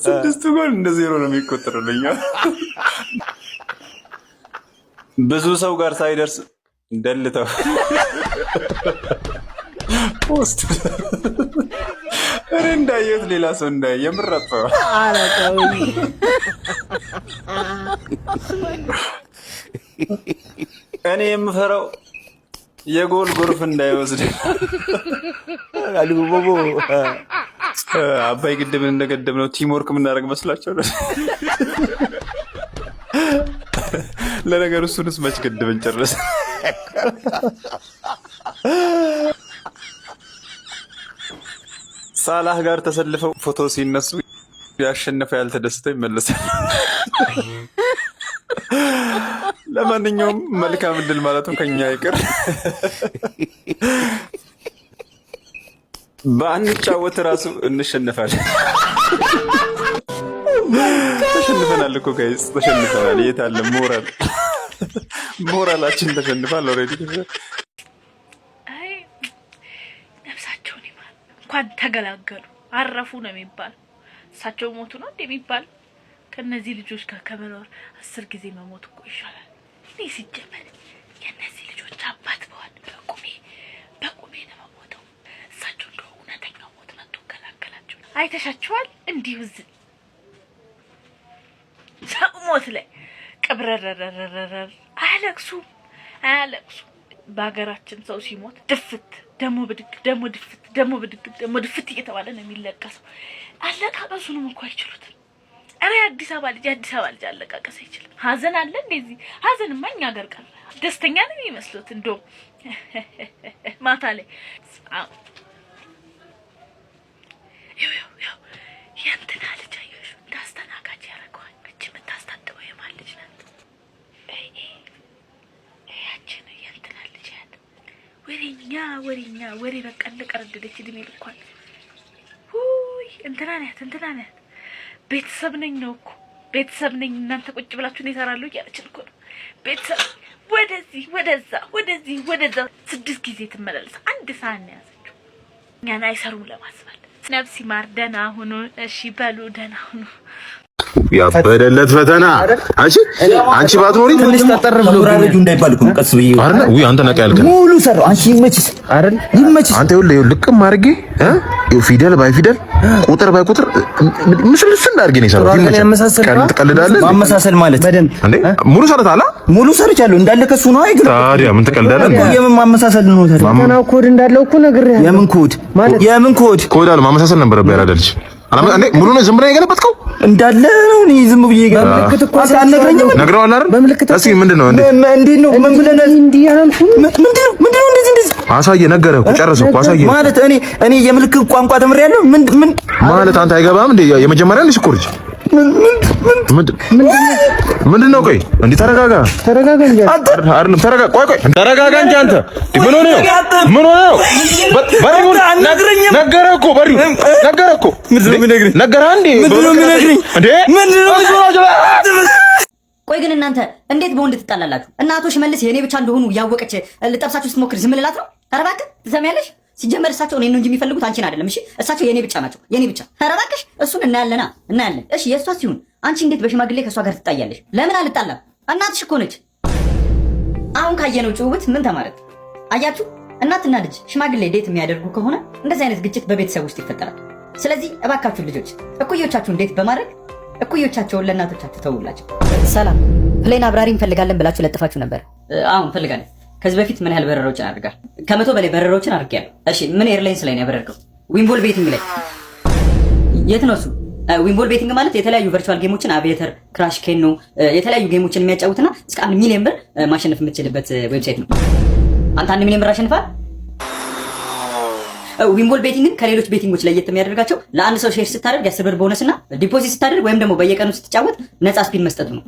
Speaker 7: ስድስቱ ጎል እንደ 0 ነው የሚቆጠርልኝ። ብዙ ሰው ጋር ሳይደርስ ደልተው ፖስት እኔ እንዳየሁት ሌላ ሰው እንዳየ የምረጠው እኔ የምፈራው የጎል ጎርፍ እንዳይወስድ። አባይ ግድብን እንደገደብ ነው ቲምወርክ የምናደርግ መስላቸው። ለነገሩ እሱንስ መች ገድበን ጨረስ። ሳላህ ጋር ተሰልፈው ፎቶ ሲነሱ ያሸነፈ ያልተደሰተ ይመለሳል። ለማንኛውም መልካም እድል ማለቱ ከኛ ይቅር። በአንጫወት ራሱ እንሸነፋለን። ተሸንፈናል እኮ ጋይስ፣ ተሸንፈናል። የት አለ ሞራል? ሞራላችን ተሸንፋል ኦልሬዲ።
Speaker 3: አይ ነፍሳቸውን ይማር። እንኳን ተገላገሉ አረፉ ነው የሚባል። እሳቸው ሞቱ ነው እንደሚባል። ከነዚህ ልጆች ጋር ከመኖር 10 ጊዜ መሞት እኮ ይሻላል። እኔ ሲጀመር የነዚህ ልጆች አባት በሆን በቁሜ ነው መሞተው። እሳቸው እንደው እውነተኛው ሞት መጥቶ ገላገላቸው። አይተሻቸዋል? እንዲሁ ሰው ሞት ላይ ቅብረረረረረ አያለቅሱም። በሀገራችን ሰው ሲሞት ድፍት ደሞ ብድግ ደሞ ድፍት ደሞ ብድግ ደሞ ድፍት እየተባለ ነው የሚለቀሰው። አለቃቀሱንም እኮ አይችሉትም። አረ አዲስ አበባ ልጅ አለቃቀስ አይችልም። ሀዘን አለ እንደዚህ ሀዘንማ እኛ ሀገር ቀረ። ደስተኛ ነው የሚመስሉት። እንደው ማታ ላይ ያው የእንትና ልጅ አየሽ እንዳስተናጋጅ ያደረገዋል። እቺ የምታስታጥበው የማን ልጅ ናት? ያችን የእንትና ልጅ ያለ ወሬኛ ወሬ በቃ ለቀረደደች እድሜ ልኳል። ውይ እንትና ናት። ቤተሰብ ነኝ ነው እኮ ቤተሰብ ነኝ። እናንተ ቁጭ ብላችሁ ነው ይሰራሉ እያለችን እኮ ነው። ቤተሰብ ወደዚህ ወደዛ 6 ጊዜ ትመላለስ። አንድ ሰዓት ነው ያዘችው። እኛን አይሰሩም ለማስባል። ነፍሲ ማር ደህና ሁኑ። እሺ በሉ ደህና ሁኑ።
Speaker 9: ያበደለት ፈተና አንቺ ባትኖሪ
Speaker 17: ትንሽ ተጠር ብሎ ጉራሬጁ እንዳይባል እኮ ቀስ ብዬ
Speaker 9: አይደል? ውይ አንተ ነቃ ያልከኝ
Speaker 17: ሙሉ ሰራው። አንቺ ይመችሽ አይደል? ይመችሽ።
Speaker 9: አንተ ይኸውልህ ልቅም አድርጌ ፊደል ባይ ፊደል ቁጥር ባይ ቁጥር ምስልስ እንዳርጌ ነው የሰራው። ይመችሽ። ቀን ትቀልዳለህ።
Speaker 17: ማመሳሰል ማለት
Speaker 9: እንዴ ሙሉ ሰርታላ?
Speaker 17: ሙሉ ሰርቻለሁ እንዳለ ከሱ ነው አይግራ።
Speaker 9: ታዲያ ምን ትቀልዳለህ?
Speaker 17: የምን ማመሳሰል ነው ታዲያ? ፈተናው ኮድ እንዳለው እኮ ነግሬሃለሁ። የምን ኮድ ማለት የምን ኮድ አለ? ማመሳሰል ነበረብህ አይደልሽ? አንዴ ሙሉ ነው ዝም ብለህ የገለበጥከው እንዳለ ነው። እኔ ዝም ብዬ ምልክት እኮ አልነግረኝም። ነግረዋል አይደል? እስኪ ምንድነው እንዴ? እንዴት ነው ምን ብለህ እንዴ ያልኩኝ? ምንድነው እንደዚህ አሳየ። ነገረህ እኮ ጨረሰህ እኮ አሳየ ማለት እኔ የምልክት ቋንቋ ተምሬያለሁ። ምን ማለት አንተ አይገባም እንዴ? የመጀመሪያ ልጅ እኮ ልጅ ምንድነው? ቆይ እንዴ ተረጋጋ እንጂ አይደለም ተረጋጋ። ቆይ ተረጋጋ እንጂ አንተ ምን ሆነህ ነው? በሪው ነገረህ እኮ በሪው ነገረህ እኮ ነገረህ እንዴ? ምንድነው የሚነግረኝ እንዴ?
Speaker 4: ቆይ ግን እናንተ እንዴት በወንድ ትጣላላችሁ? እናቶ ሽመልስ የኔ ብቻ እንደሆኑ ያወቀች ልጠብሳችሁ ስትሞክር ዝም ልላት ነው? ኧረ እባክህ ትሰሚያለሽ? ሲጀመር እሳቸው እኔን ነው እንጂ የሚፈልጉት አንቺን አይደለም። እሺ እሳቸው የኔ ብቻ ናቸው፣ የኔ ብቻ። ኧረ እባክሽ እሱን እናያለን። እሺ የእሷ ሲሆን አንቺ እንዴት በሽማግሌ ከእሷ ጋር ትጣያለሽ? ለምን አልጣላም? እናትሽ እኮ ነች። አሁን ካየነው ጭውውት ምን ተማረት? አያችሁ እናትና ልጅ ሽማግሌ ዴት የሚያደርጉ ከሆነ እንደዚህ አይነት ግጭት በቤተሰብ ውስጥ ይፈጠራል። ስለዚህ እባካችሁ ልጆች እኩዮቻችሁን ዴት በማድረግ እኩዮቻቸውን ለእናቶቻችሁ ተውላቸው። ሰላም፣ ፕሌን አብራሪ እንፈልጋለን ብላችሁ ለጥፋችሁ ነበር። አሁን እንፈልጋለን። ከዚህ በፊት ምን ያህል በረራዎችን አድርጋል? 100 በላይ በረራዎችን አድርጌያለሁ። እሺ፣ ምን ኤርላይንስ ላይ ነው ያበረርከው? ዊምቦል ቤቲንግ ላይ። የት ነው እሱ? ዊምቦል ቤቲንግ ማለት የተለያዩ ቨርቹዋል ጌሞችን አቪዬተር፣ ክራሽ፣ ኬኖ የተለያዩ ጌሞችን የሚያጫውትና እስከ 1 ሚሊዮን ብር ማሸነፍ የምትችልበት ዌብሳይት ነው። አንተ 1 ሚሊዮን ብር አሸንፋል? ዊምቦል ቤቲንግን ከሌሎች ቤቲንጎች ለየት የሚያደርጋቸው ለአንድ ሰው ሼር ስታደርግ 10 ብር ቦነስ እና ዲፖዚት ስታደርግ ወይም ደግሞ በየቀኑ ስትጫወት ነፃ ስፒን መስጠቱ ነው።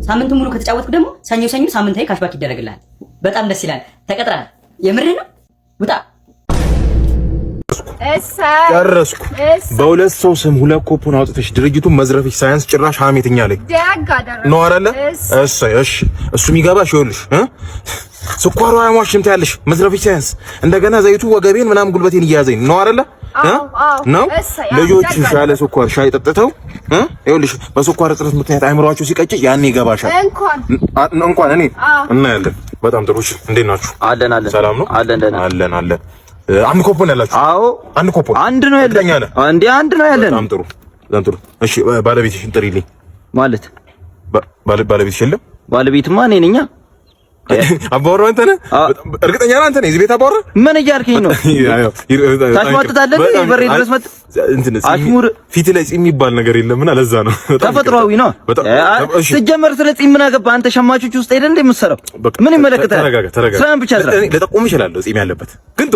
Speaker 4: ሳምንቱ ሙሉ ከተጫወትኩ ደግሞ ሰኞ ሳምንታዊ ካሽባክ ይደረግልሃል። በጣም ደስ ይላል። ተቀጥራል። የምርህ ነው? ውጣ።
Speaker 9: ጨረስኩ። በሁለት ሰው ስም 2 ኮፖን አውጥተሽ ድርጅቱን መዝረፍሽ ሳያንስ ጭራሽ ሀሜተኛ ላይ ነው አይደለ? እሺ እሱ የሚገባሽ ይኸውልሽ ስኳሩ አያሟሽም ታያለሽ። መዝረፍሽ ሳያንስ እንደገና ዘይቱ ወገቤን ምናምን ጉልበቴን እያያዘኝ ነው አይደለ? ነው ልጆች ያለ ስኳር ሻይ ጠጥተው ይኸውልሽ በስኳር እጥረት ምክንያት አይምሯቸው ሲቀጭ ያኔ ይገባሻል። እንኳን እኔ እናያለን። በጣም ጥሩ። እሺ እንዴት ናችሁ? አለን። ሰላም ነው? አለን። አንድ ኮፖን ያላችሁ? አዎ አንድ ኮፖን። አንድ ነው ያለን እንዴ? አንድ ነው ያለን። በጣም ጥሩ። እሺ ባለቤትሽን ጥሪልኝ። ማለት ባለቤትሽ የለም? ባለቤትማ እኔ ነኝ። አባወራው አንተ ነህ? እርግጠኛ ነህ አንተ ነህ እዚህ ቤት አባወራ? ምን እያልከኝ ነው? ታሽሟጥጣለህ? በሬ ድረስ መጥ አሽሙር ፊት ላይ ጺም የሚባል ነገር የለምና ለዛ ነው። ተፈጥሯዊ ነው። ሲጀመር ስለ ጺም ምን አገባህ አንተ? ሸማቾች ውስጥ ሄደህ እንደ የምትሰራው ምን ይመለከታል? ተረጋጋ። ስራን ብቻ ስራ። ለጠቆም ይችላል ጺም ያለበት ግን